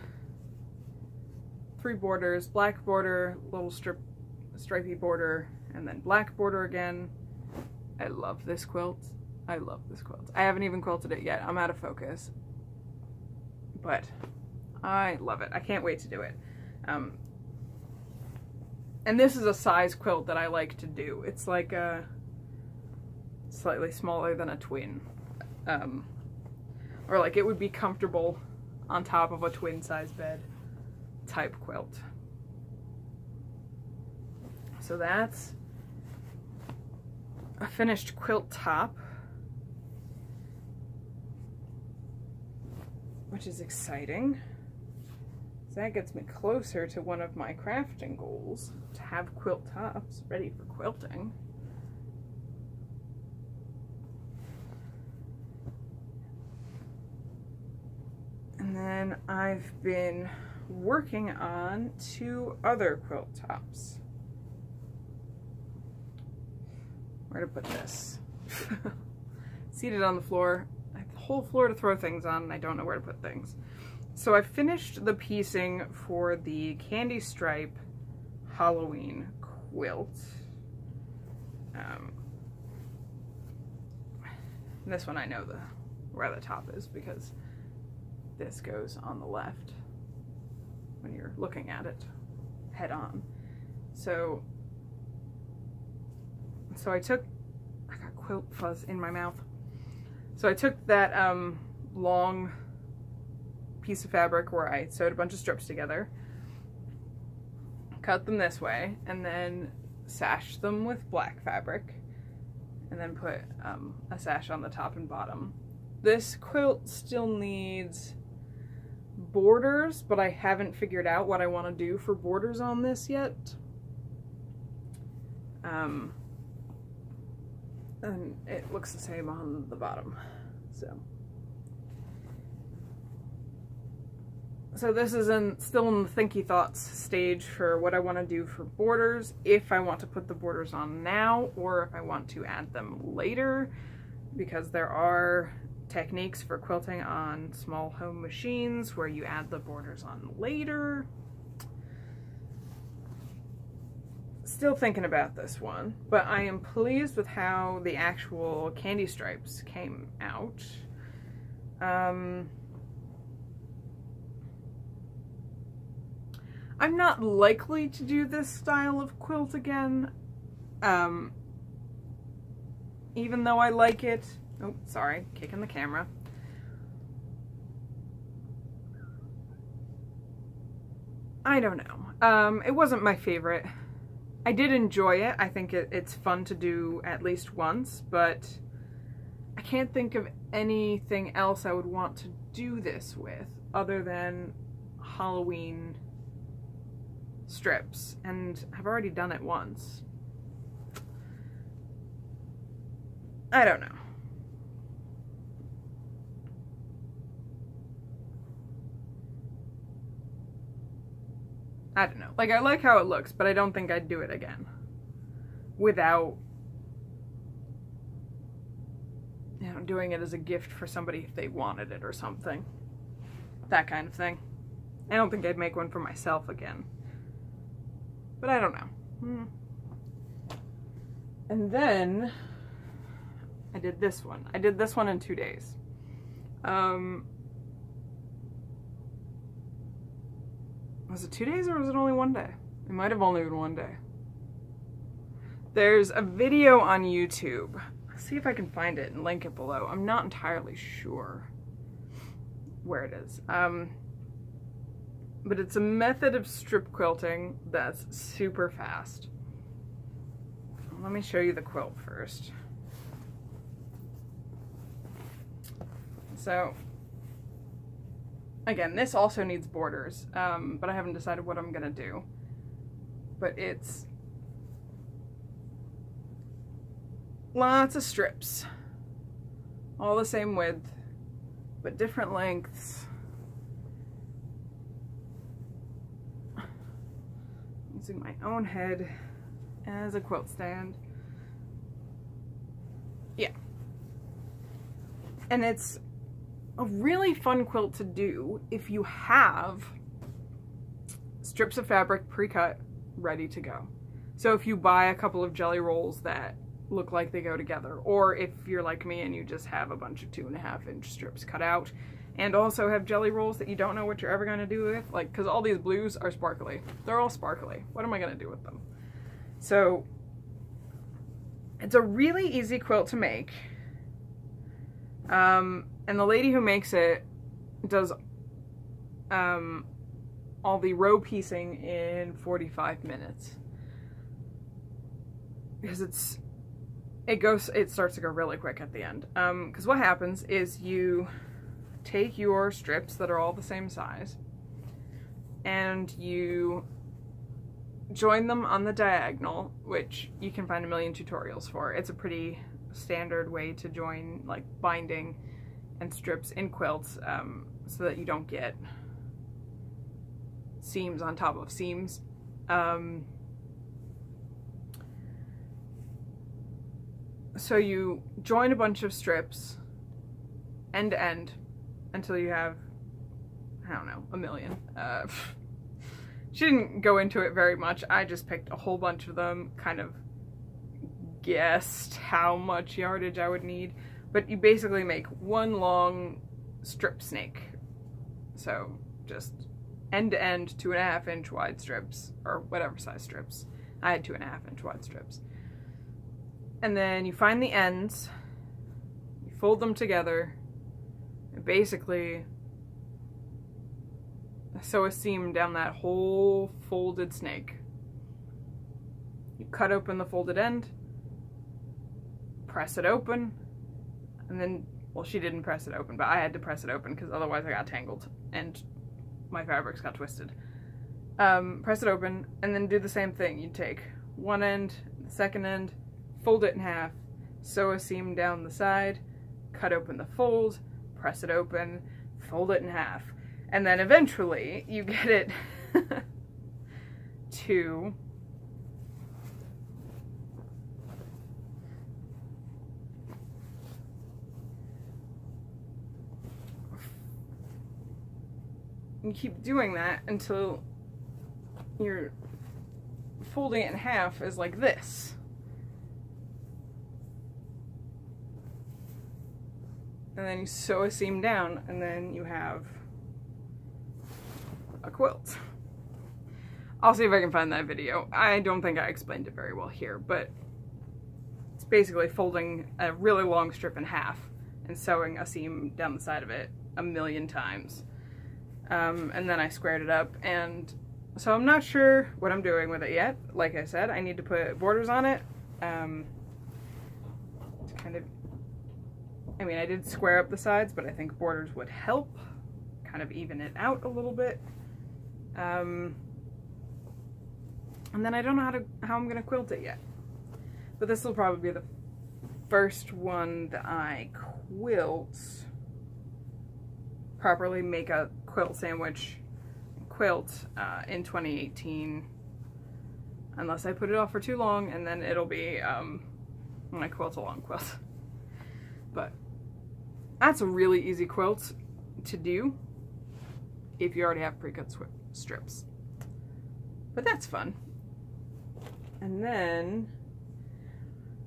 3 borders: black border, little stripy border, and then black border again. I love this quilt. I love this quilt. I haven't even quilted it yet. I'm out of focus, but I love it. I can't wait to do it. And this is a size quilt that I like to do. It's like a slightly smaller than a twin, or like it would be comfortable on top of a twin size bed type quilt. So that's a finished quilt top, which is exciting. So that gets me closer to one of my crafting goals, to have quilt tops ready for quilting. And then I've been working on 2 other quilt tops. Where to put this? Seated on the floor. I have the whole floor to throw things on, and I don't know where to put things. So I finished the piecing for the Candy Stripe Halloween quilt. This one I know where the top is because this goes on the left when you're looking at it head on. So I got quilt fuzz in my mouth. So I took that long piece of fabric where I sewed a bunch of strips together, cut them this way, and then sashed them with black fabric, and then put a sash on the top and bottom This quilt still needs borders, but I haven't figured out what I want to do for borders on this yet. And it looks the same on the bottom, so this is still in the thinky thoughts stage for what I want to do for borders, if I want to put the borders on now or if I want to add them later, because there are techniques for quilting on small home machines where you add the borders on later. Still thinking about this one, but I am pleased with how the actual candy stripes came out. I'm not likely to do this style of quilt again, even though I like it. Oh, sorry, kicking the camera. I don't know. It wasn't my favorite. I did enjoy it. I think it's fun to do at least once, but I can't think of anything else I would want to do this with other than Halloween strips, and I've already done it once. I don't know. I don't know. Like, I like how it looks, but I don't think I'd do it again without, you know, doing it as a gift for somebody if they wanted it or something. That kind of thing. I don't think I'd make one for myself again. But I don't know. And then I did this one. I did this one in 2 days. Was it 2 days or was it only 1 day? It might have only been 1 day. There's a video on YouTube. Let's see if I can find it and link it below. I'm not entirely sure where it is. But it's a method of strip quilting that's super fast. Let me show you the quilt first. So, again, this also needs borders, but I haven't decided what I'm gonna do. But it's lots of strips, all the same width, but different lengths. Using my own head as a quilt stand. Yeah. And it's a really fun quilt to do if you have strips of fabric pre-cut ready to go. So if you buy a couple of jelly rolls that look like they go together, or if you're like me and you just have a bunch of 2.5 inch strips cut out and also have jelly rolls that you don't know what you're ever going to do with, like, because all these blues are sparkly. They're all sparkly. What am I going to do with them? So it's a really easy quilt to make. And the lady who makes it does all the row piecing in 45 minutes. Because it starts to go really quick at the end. Because what happens is you take your strips that are all the same size and you join them on the diagonal, which you can find a million tutorials for. It's a pretty standard way to join, like, binding and strips in quilts, so that you don't get seams on top of seams. So you join a bunch of strips end to end until you have, I don't know, a million. She didn't go into it very much. I just picked a whole bunch of them, kind of guessed how much yardage I would need. But you basically make one long strip snake. So just end to end 2.5 inch wide strips, or whatever size strips. I had 2.5 inch wide strips. And then you find the ends, you fold them together, and basically sew a seam down that whole folded snake. You cut open the folded end, press it open, and then Well, she didn't press it open, but I had to press it open because otherwise I got tangled and my fabrics got twisted. Press it open and then do the same thing. You take one end, the second end, fold it in half, sew a seam down the side, cut open the fold, press it open, fold it in half. And then eventually you get it to you keep doing that until you're folding it in half is like this. And then you sew a seam down and then you have a quilt. I'll see if I can find that video. I don't think I explained it very well here, but it's basically folding a really long strip in half and sewing a seam down the side of it a million times. And then I squared it up, and so I'm not sure what I'm doing with it yet. Like I said, I need to put borders on it. To kind of, I mean, I did square up the sides, but I think borders would help kind of even it out a little bit. And then I don't know how I'm gonna quilt it yet. But this will probably be the first one that I quilt properly, make a quilt sandwich quilt in 2018, unless I put it off for too long, and then it'll be my quilt along quilt. But that's a really easy quilt to do if you already have pre-cut strips. But that's fun. And then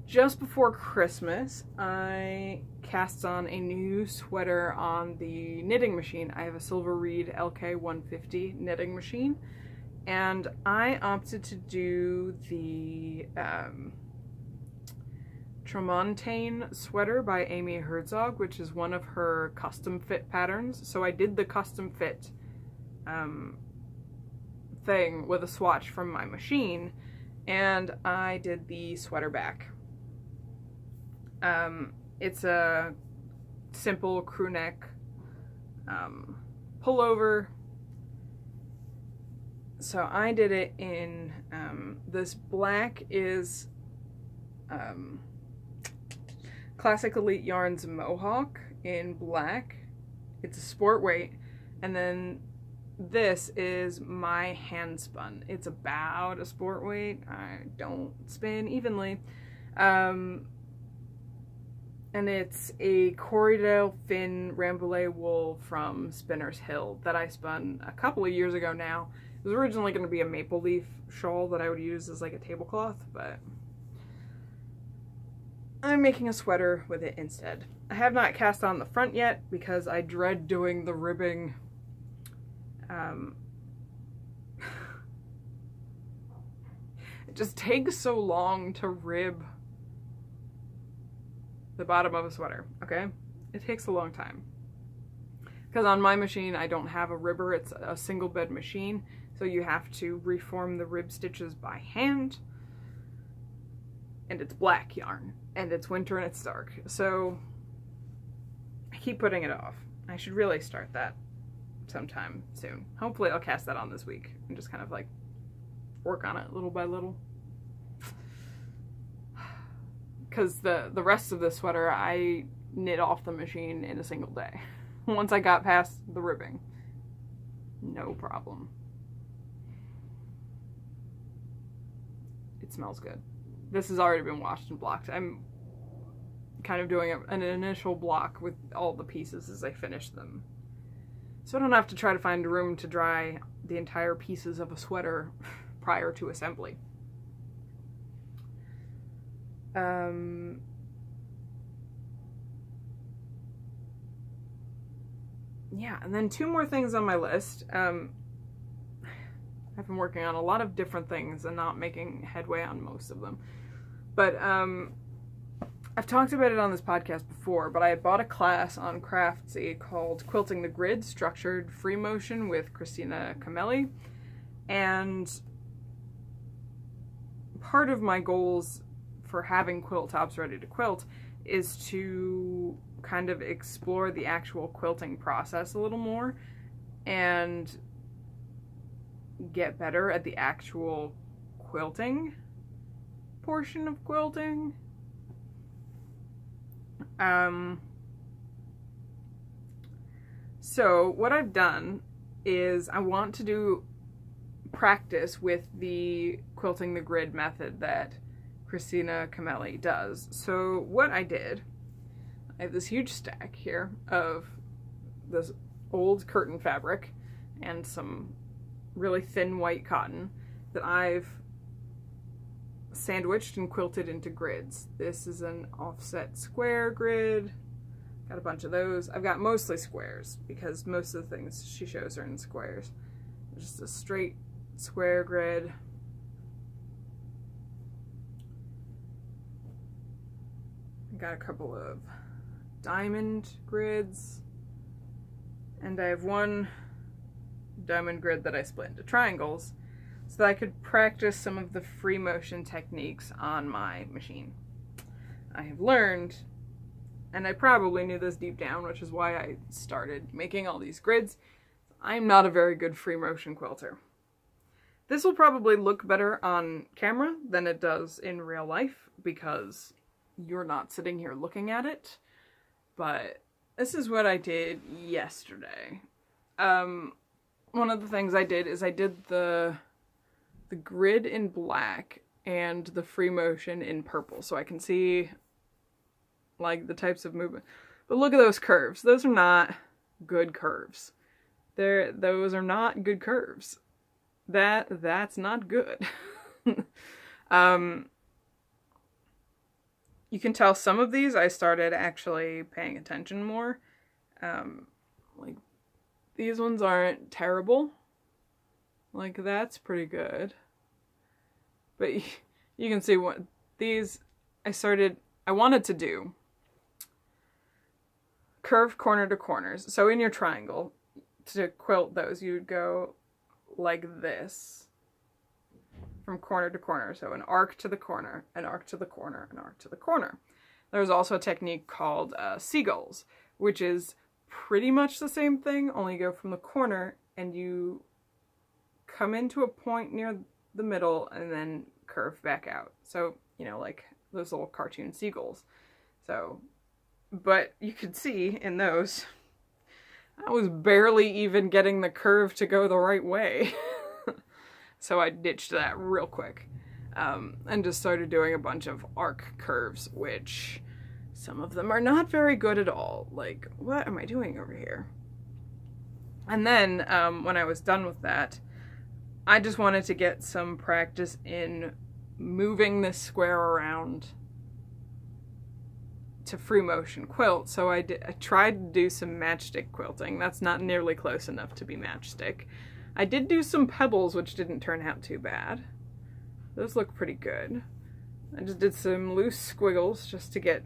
just before Christmas, I cast on a new sweater on the knitting machine. I have a Silver Reed LK150 knitting machine, and I opted to do the Tramontane sweater by Amy Herzog, which is one of her custom fit patterns. So I did the custom fit thing with a swatch from my machine, and I did the sweater back. It's a simple crew neck pullover. So I did it in this black is Classic Elite Yarns Mohawk in black. It's a sport weight, and then this is my hand spun. It's about a sport weight. I don't spin evenly. And it's a Corriedale Finn Rambouillet wool from Spinner's Hill that I spun a couple of years ago now. It was originally going to be a maple leaf shawl that I would use as like a tablecloth, but I'm making a sweater with it instead. I have not cast on the front yet because I dread doing the ribbing. It just takes so long to rib the bottom of a sweater, okay? It takes a long time. Because on my machine, I don't have a ribber. It's a single bed machine, so you have to reform the rib stitches by hand. And it's black yarn, and it's winter and it's dark. So I keep putting it off. I should really start that sometime soon. Hopefully I'll cast that on this week and just kind of like work on it little by little. Because the rest of the sweater I knit off the machine in a single day. Once I got past the ribbing. No problem. It smells good. This has already been washed and blocked. I'm kind of doing an initial block with all the pieces as I finish them. So I don't have to try to find room to dry the entire pieces of a sweater prior to assembly. Yeah, and then two more things on my list. I've been working on a lot of different things and not making headway on most of them. But I've talked about it on this podcast before, but I had bought a class on Craftsy called Quilting the Grid, Structured Free Motion with Christina Camelli. And part of my goals for having quilt tops ready to quilt is to kind of explore the actual quilting process a little more and get better at the actual quilting portion of quilting. So what I've done is I want to do practice with the quilting the grid method that Christina Camelli does. So what I did, I have this huge stack here of this old curtain fabric and some really thin white cotton that I've sandwiched and quilted into grids. This is an offset square grid. Got a bunch of those. I've got mostly squares because most of the things she shows are in squares. Just a straight square grid. I got a couple of diamond grids, and I have one diamond grid that I split into triangles so that I could practice some of the free motion techniques on my machine. I have learned, and I probably knew this deep down, which is why I started making all these grids, I'm not a very good free motion quilter. This will probably look better on camera than it does in real life because you're not sitting here looking at it, but this is what I did yesterday. One of the things I did is I did the grid in black and the free motion in purple so I can see like the types of movement. But look at those curves. Those are not good curves. Those are not good curves. That's not good. You can tell some of these I started actually paying attention more. Like these ones aren't terrible. Like that's pretty good. But you can see what these I wanted to do curved corner to corners. So in your triangle, to quilt those, you would go like this from corner to corner. So an arc to the corner, an arc to the corner, an arc to the corner. There's also a technique called seagulls, which is pretty much the same thing, only you go from the corner and you come into a point near the middle and then curve back out. So, you know, like those little cartoon seagulls. So, but you could see in those, I was barely even getting the curve to go the right way. So I ditched that real quick and just started doing a bunch of arc curves, which some of them are not very good at all. Like, what am I doing over here? And then when I was done with that, I just wanted to get some practice in moving this square around to free motion quilt. So I tried to do some matchstick quilting. That's not nearly close enough to be matchstick. I did do some pebbles, which didn't turn out too bad. Those look pretty good. I just did some loose squiggles just to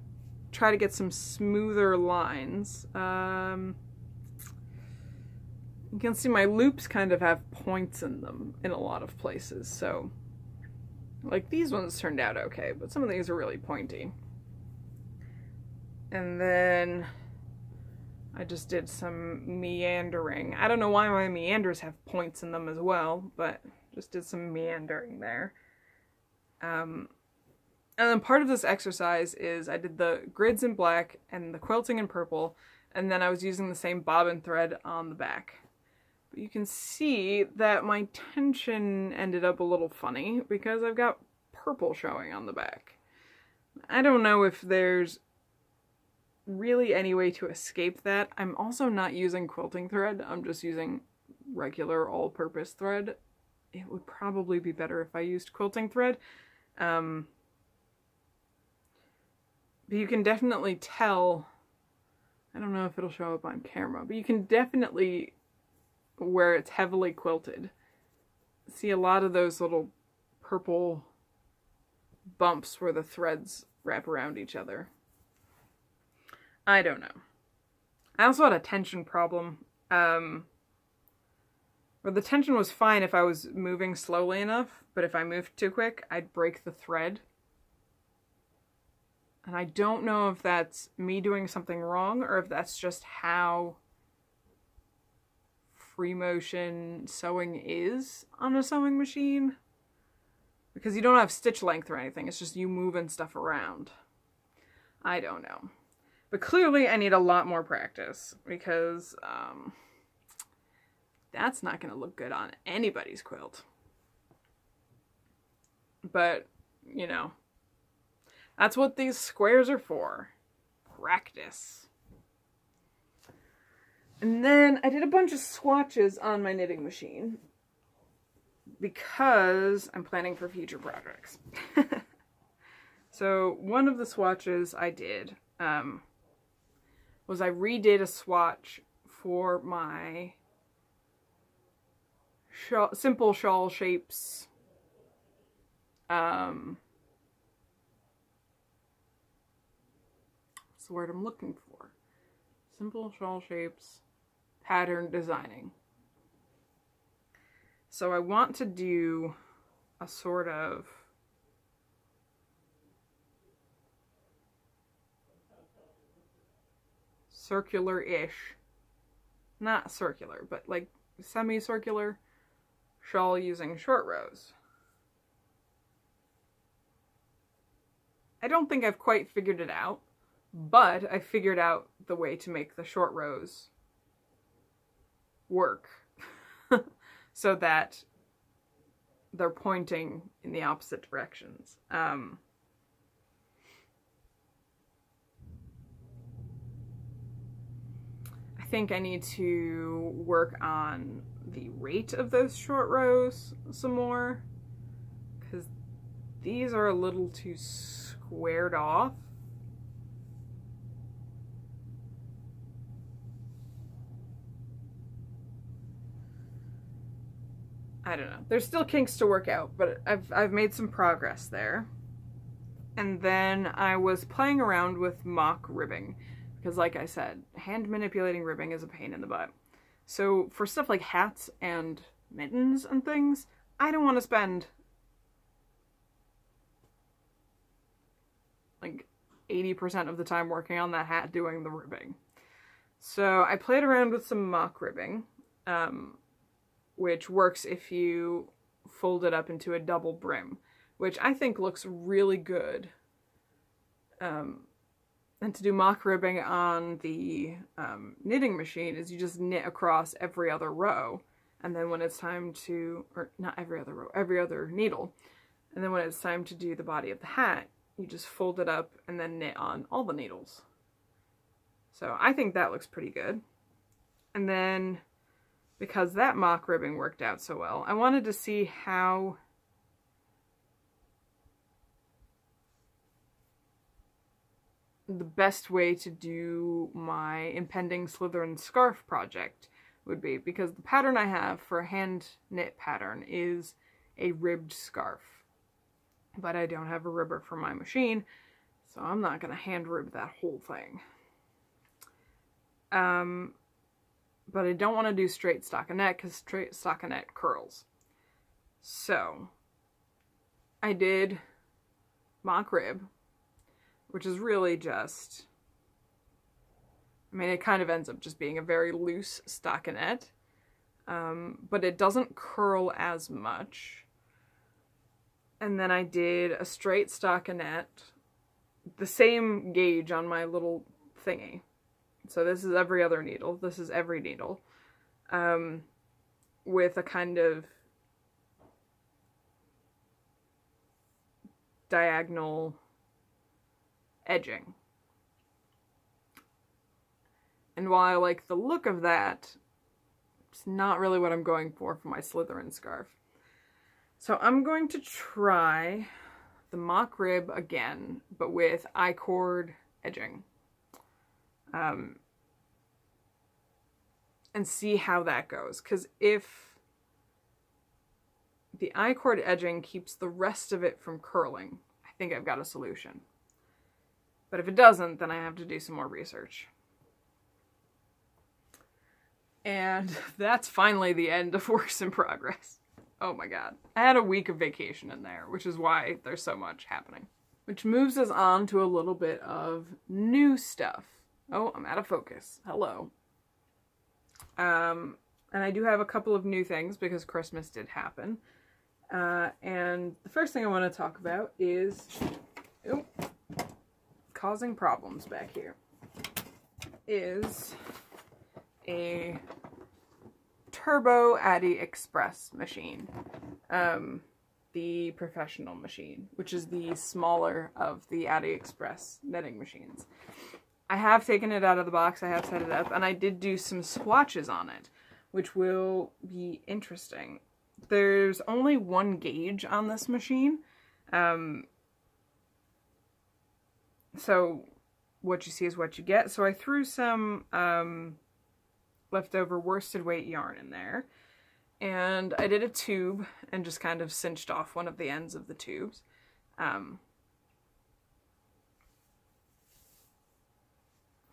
try to get some smoother lines. You can see my loops kind of have points in them in a lot of places, so like these ones turned out okay, but some of these are really pointy. And then I just did some meandering. I don't know why my meanders have points in them as well, but just did some meandering there. And then part of this exercise is I did the grids in black and the quilting in purple, and then I was using the same bobbin thread on the back. But you can see that my tension ended up a little funny because I've got purple showing on the back. I don't know if there's really any way to escape that. I'm also not using quilting thread. I'm just using regular all-purpose thread. It would probably be better if I used quilting thread. But you can definitely tell, I don't know if it'll show up on camera, but you can definitely, where it's heavily quilted, see a lot of those little purple bumps where the threads wrap around each other. I don't know. I also had a tension problem, where the tension was fine if I was moving slowly enough, but if I moved too quick, I'd break the thread. And I don't know if that's me doing something wrong or if that's just how free motion sewing is on a sewing machine. Because you don't have stitch length or anything, it's just you moving stuff around. I don't know. But clearly I need a lot more practice because that's not going to look good on anybody's quilt. But, you know, that's what these squares are for. Practice. And then I did a bunch of swatches on my knitting machine because I'm planning for future projects. So one of the swatches I did was I redid a swatch for my simple shawl shapes what's the word I'm looking for? Simple shawl shapes pattern designing. So I want to do a sort of circular-ish, not circular, but like semicircular shawl using short rows. I don't think I've quite figured it out, but I figured out the way to make the short rows work so that they're pointing in the opposite directions. I think I need to work on the rate of those short rows some more, because these are a little too squared off. I don't know. There's still kinks to work out, but I've made some progress there. And then I was playing around with mock ribbing, because like I said, hand manipulating ribbing is a pain in the butt. So for stuff like hats and mittens and things, I don't want to spend like 80% of the time working on that hat doing the ribbing. So I played around with some mock ribbing, which works if you fold it up into a double brim, which I think looks really good. And to do mock ribbing on the knitting machine is you just knit across every other row, and then when it's time to, or not every other row, every other needle, and then when it's time to do the body of the hat, you just fold it up and then knit on all the needles. So I think that looks pretty good. And then, because that mock ribbing worked out so well, I wanted to see how the best way to do my impending Slytherin scarf project would be, because the pattern I have for a hand knit pattern is a ribbed scarf, but I don't have a ribber for my machine, so I'm not going to hand rib that whole thing. But I don't want to do straight stockinette because straight stockinette curls. So I did mock rib, which is really just, I mean, it kind of ends up just being a very loose stockinette, but it doesn't curl as much. And then I did a straight stockinette, the same gauge on my little thingy. So this is every other needle, this is every needle, with a kind of diagonal edging. And while I like the look of that, it's not really what I'm going for my Slytherin scarf. So I'm going to try the mock rib again, but with I-cord edging. And see how that goes. Because if the I-cord edging keeps the rest of it from curling, I think I've got a solution. But if it doesn't, then I have to do some more research. And that's finally the end of works in progress. Oh my god. I had a week of vacation in there, which is why there's so much happening. Which moves us on to a little bit of new stuff. Oh, I'm out of focus. Hello. And I do have a couple of new things because Christmas did happen. And the first thing I want to talk about is causing problems back here. Is a Turbo Addy Express machine. The professional machine, which is the smaller of the Addy Express knitting machines. I have taken it out of the box, I have set it up, and I did do some swatches on it, which will be interesting. There's only one gauge on this machine, so what you see is what you get. So I threw some leftover worsted weight yarn in there. And I did a tube and just kind of cinched off one of the ends of the tubes.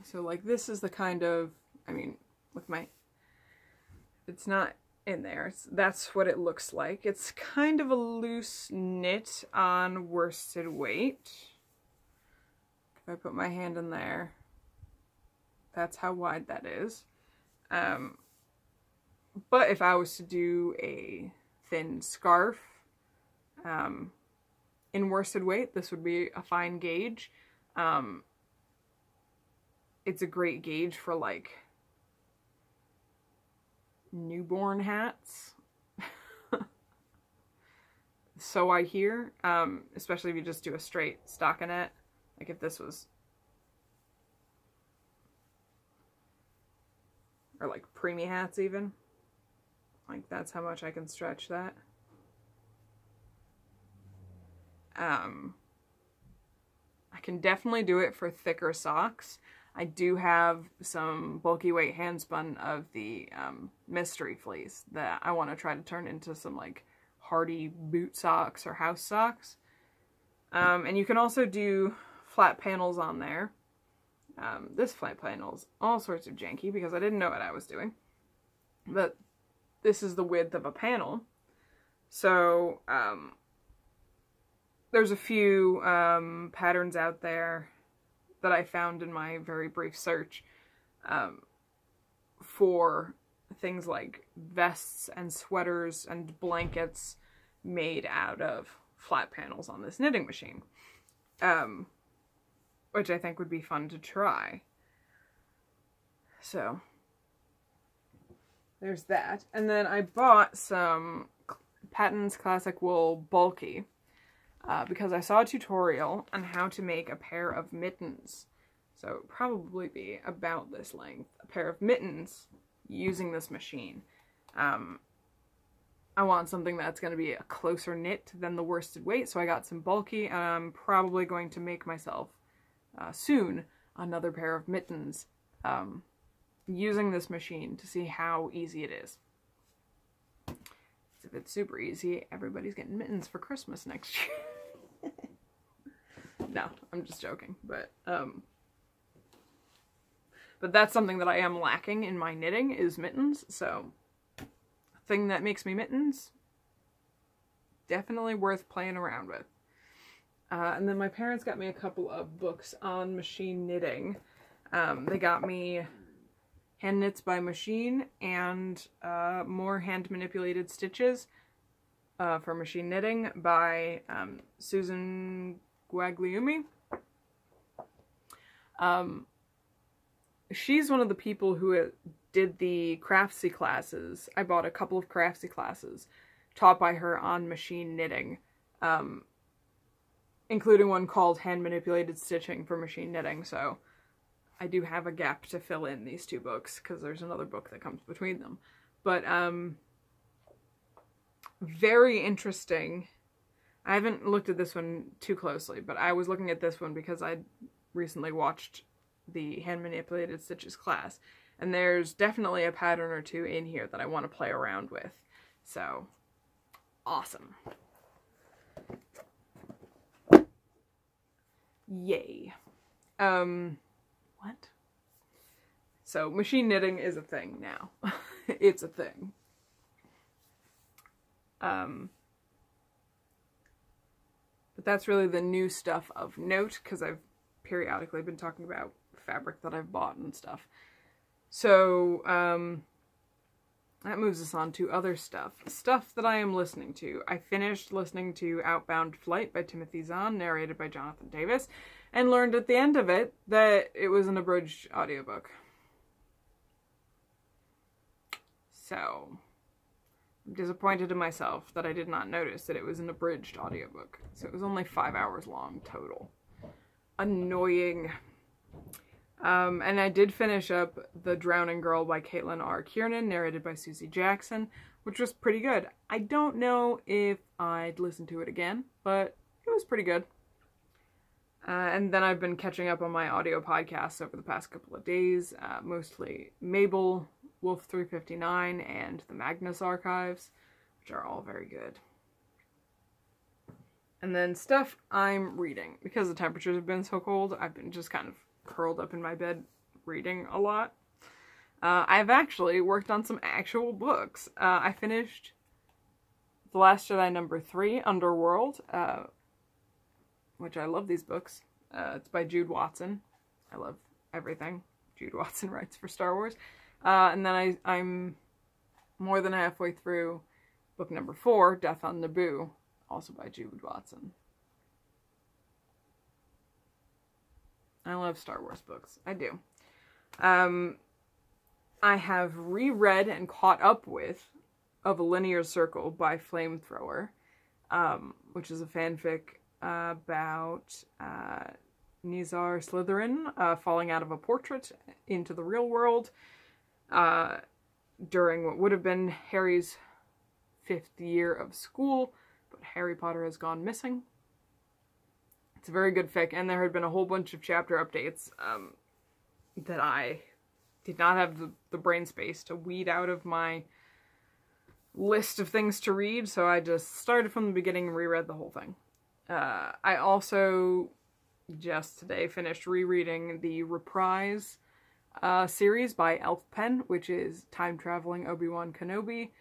So like this is the kind of, I mean, with my, it's not in there. That's what it looks like. It's kind of a loose knit on worsted weight. If I put my hand in there, that's how wide that is. But if I was to do a thin scarf in worsted weight, this would be a fine gauge. It's a great gauge for like newborn hats. So I hear, especially if you just do a straight stockinette, like if this was, or like preemie hats even. Like, that's how much I can stretch that. I can definitely do it for thicker socks. I do have some bulky weight handspun of the mystery fleece that I want to try to turn into some, like, hardy boot socks or house socks. And you can also do flat panels on there. This flat panel's all sorts of janky because I didn't know what I was doing. But this is the width of a panel. So, there's a few patterns out there that I found in my very brief search for things like vests and sweaters and blankets made out of flat panels on this knitting machine. Which I think would be fun to try. So there's that. And then I bought some Patons Classic Wool Bulky because I saw a tutorial on how to make a pair of mittens. So it would probably be about this length. A pair of mittens using this machine. I want something that's going to be a closer knit than the worsted weight, so I got some bulky, and I'm probably going to make myself soon another pair of mittens using this machine to see how easy it is. If it's super easy, everybody's getting mittens for Christmas next year. No, I'm just joking, but that's something that I am lacking in my knitting is mittens, so a thing that makes me mittens, definitely worth playing around with. And then my parents got me a couple of books on machine knitting. They got me Hand Knits by Machine and More Hand Manipulated Stitches for machine knitting by Susan Guagliumi. She's one of the people who did the Craftsy classes. I bought a couple of Craftsy classes taught by her on machine knitting, including one called Hand Manipulated Stitching for machine knitting, so I do have a gap to fill in these two books, because there's another book that comes between them. But, very interesting. I haven't looked at this one too closely, but I was looking at this one because I recently watched the Hand Manipulated Stitches class, and there's definitely a pattern or two in here that I want to play around with. So, awesome. Yay. What? So, machine knitting is a thing now. It's a thing. But that's really the new stuff of note, because I've periodically been talking about fabric that I've bought and stuff. So, that moves us on to other stuff. Stuff that I am listening to. I finished listening to Outbound Flight by Timothy Zahn, narrated by Jonathan Davis, and learned at the end of it that it was an abridged audiobook. So, I'm disappointed in myself that I did not notice that it was an abridged audiobook. So it was only 5 hours long total. Annoying. And I did finish up The Drowning Girl by Caitlin R. Kiernan, narrated by Susie Jackson, which was pretty good. I don't know if I'd listen to it again, but it was pretty good. And then I've been catching up on my audio podcasts over the past couple of days, mostly Mabel, Wolf 359, and the Magnus Archives, which are all very good. And then stuff I'm reading. Because the temperatures have been so cold, I've been just kind of curled up in my bed reading a lot. I've actually worked on some actual books. I finished The Last Jedi #3, Underworld, which I love these books. It's by Jude Watson. I love everything Jude Watson writes for Star Wars. And then I'm more than halfway through book #4, Death on Naboo, also by Jude Watson. I love Star Wars books. I do. I have reread and caught up with Of a Linear Circle by Flamethrower, which is a fanfic about Nizar Slytherin falling out of a portrait into the real world during what would have been Harry's 5th year of school, but Harry Potter has gone missing. It's a very good fic, and there had been a whole bunch of chapter updates that I did not have the brain space to weed out of my list of things to read, so I just started from the beginning and reread the whole thing. I also just today finished rereading the Reprise series by Elf Pen, which is time-traveling Obi-Wan Kenobi,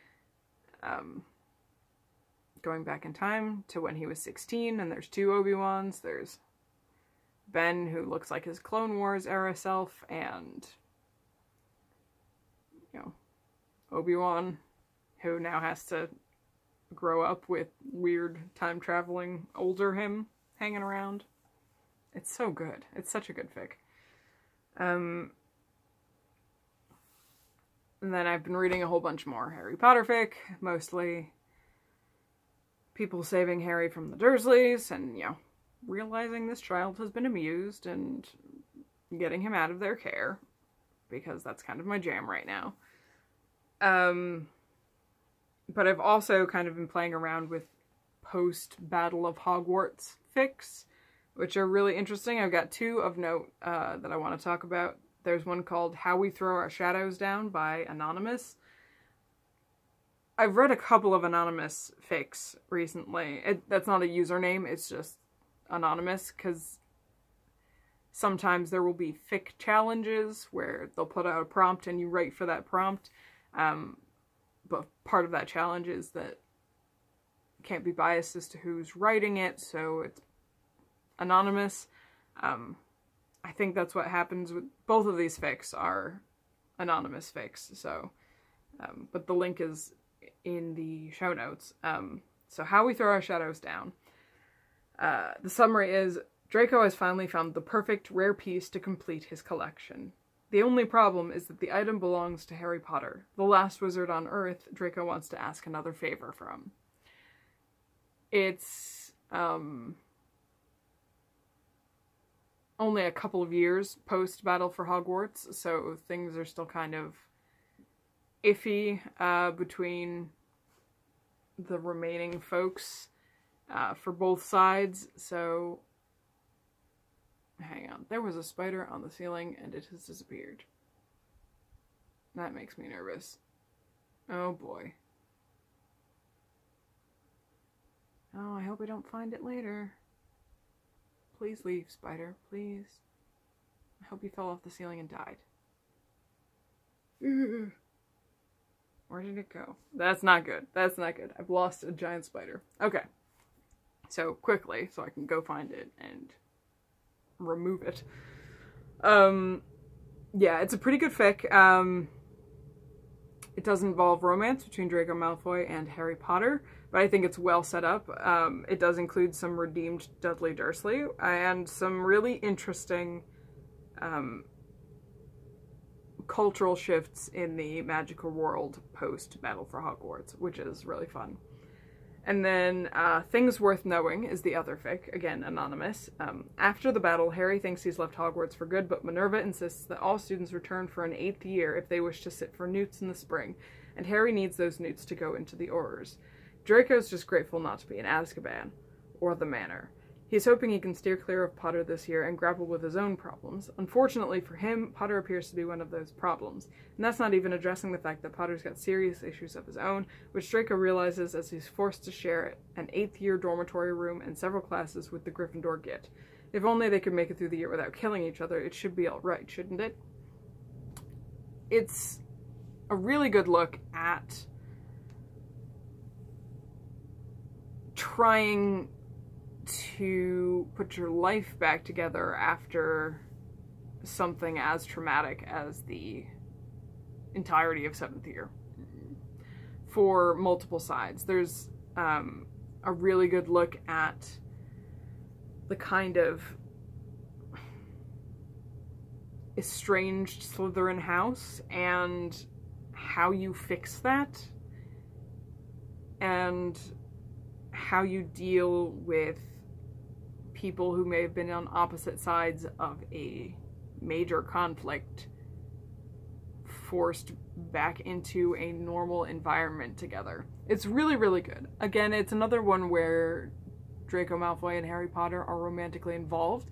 going back in time to when he was 16, and there's 2 Obi-Wans. There's Ben, who looks like his Clone Wars era self, and, you know, Obi-Wan, who now has to grow up with weird time-traveling older him hanging around. It's so good. It's such a good fic. And then I've been reading a whole bunch more Harry Potter fic, mostly people saving Harry from the Dursleys, and, you know, realizing this child has been abused and getting him out of their care, because that's kind of my jam right now. But I've also kind of been playing around with post-Battle of Hogwarts fics, which are really interesting. I've got 2 of note that I want to talk about. There's one called How We Throw Our Shadows Down by Anonymous. I've read a couple of Anonymous fics recently. That's not a username, it's just Anonymous, because sometimes there will be fic challenges where they'll put out a prompt and you write for that prompt. But part of that challenge is that you can't be biased as to who's writing it, so it's anonymous. I think that's what happens with both of these fics are anonymous fics, so, but the link is in the show notes. So How We Throw Our Shadows Down. The summary is, Draco has finally found the perfect rare piece to complete his collection. The only problem is that the item belongs to Harry Potter, the last wizard on Earth Draco wants to ask another favor from. It's, only a couple of years post-Battle for Hogwarts, so things are still kind of iffy between the remaining folks for both sides, so hang on. There was a spider on the ceiling and it has disappeared. That makes me nervous. Oh boy. Oh, I hope I don't find it later. Please leave, spider, please. I hope you fell off the ceiling and died. Where did it go? That's not good. That's not good. I've lost a giant spider. Okay. So quickly, so I can go find it and remove it. Yeah, it's a pretty good fic. It does involve romance between Draco Malfoy and Harry Potter, but I think it's well set up. It does include some redeemed Dudley Dursley and some really interesting cultural shifts in the magical world post Battle for Hogwarts, which is really fun. And then Things Worth Knowing is the other fic, again anonymous. After the battle, Harry thinks he's left Hogwarts for good, but Minerva insists that all students return for an 8th year if they wish to sit for newts in the spring, and Harry needs those newts to go into the Aurors. Draco's just grateful not to be in Azkaban, or the Manor. He's hoping he can steer clear of Potter this year and grapple with his own problems. Unfortunately for him, Potter appears to be one of those problems. And that's not even addressing the fact that Potter's got serious issues of his own, which Draco realizes as he's forced to share an 8th year dormitory room and several classes with the Gryffindor Git. If only they could make it through the year without killing each other, it should be alright, shouldn't it? It's a really good look at trying to put your life back together after something as traumatic as the entirety of 7th year for multiple sides. There's a really good look at the kind of estranged Slytherin house and how you fix that and how you deal with people who may have been on opposite sides of a major conflict forced back into a normal environment together. It's really, really good. Again, it's another one where Draco Malfoy and Harry Potter are romantically involved,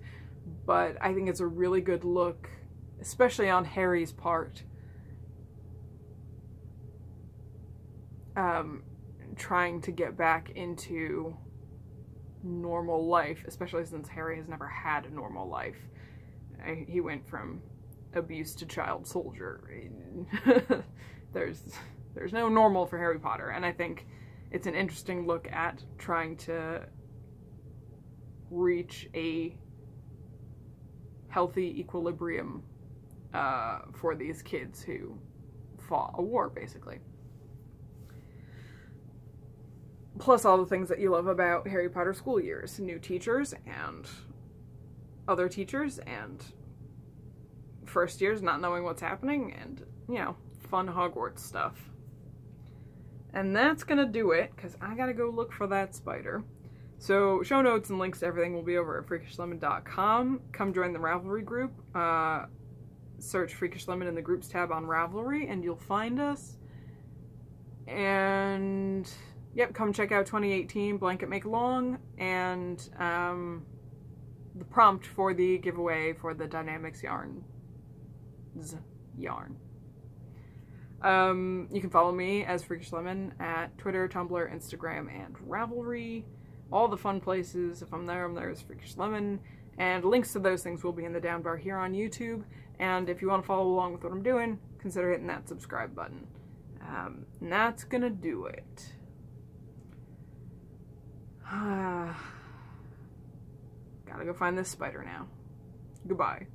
but I think it's a really good look, especially on Harry's part, trying to get back into normal life, especially since Harry has never had a normal life. He went from abuse to child soldier. There's no normal for Harry Potter, and I think it's an interesting look at trying to reach a healthy equilibrium for these kids who fought a war, basically. Plus all the things that you love about Harry Potter school years. New teachers and other teachers and first years not knowing what's happening and, you know, fun Hogwarts stuff. And that's gonna do it, because I gotta go look for that spider. So show notes and links to everything will be over at freakishlemon.com. Come join the Ravelry group. Search Freakish Lemon in the groups tab on Ravelry and you'll find us. And yep, come check out 2018 Blanket Make Long and the prompt for the giveaway for the Dynamics yarn. You can follow me as Freakish Lemon at Twitter, Tumblr, Instagram, and Ravelry. All the fun places. If I'm there as Freakish Lemon. And links to those things will be in the down bar here on YouTube. And if you want to follow along with what I'm doing, consider hitting that subscribe button. And that's gonna do it. Gotta go find this spider now. Goodbye.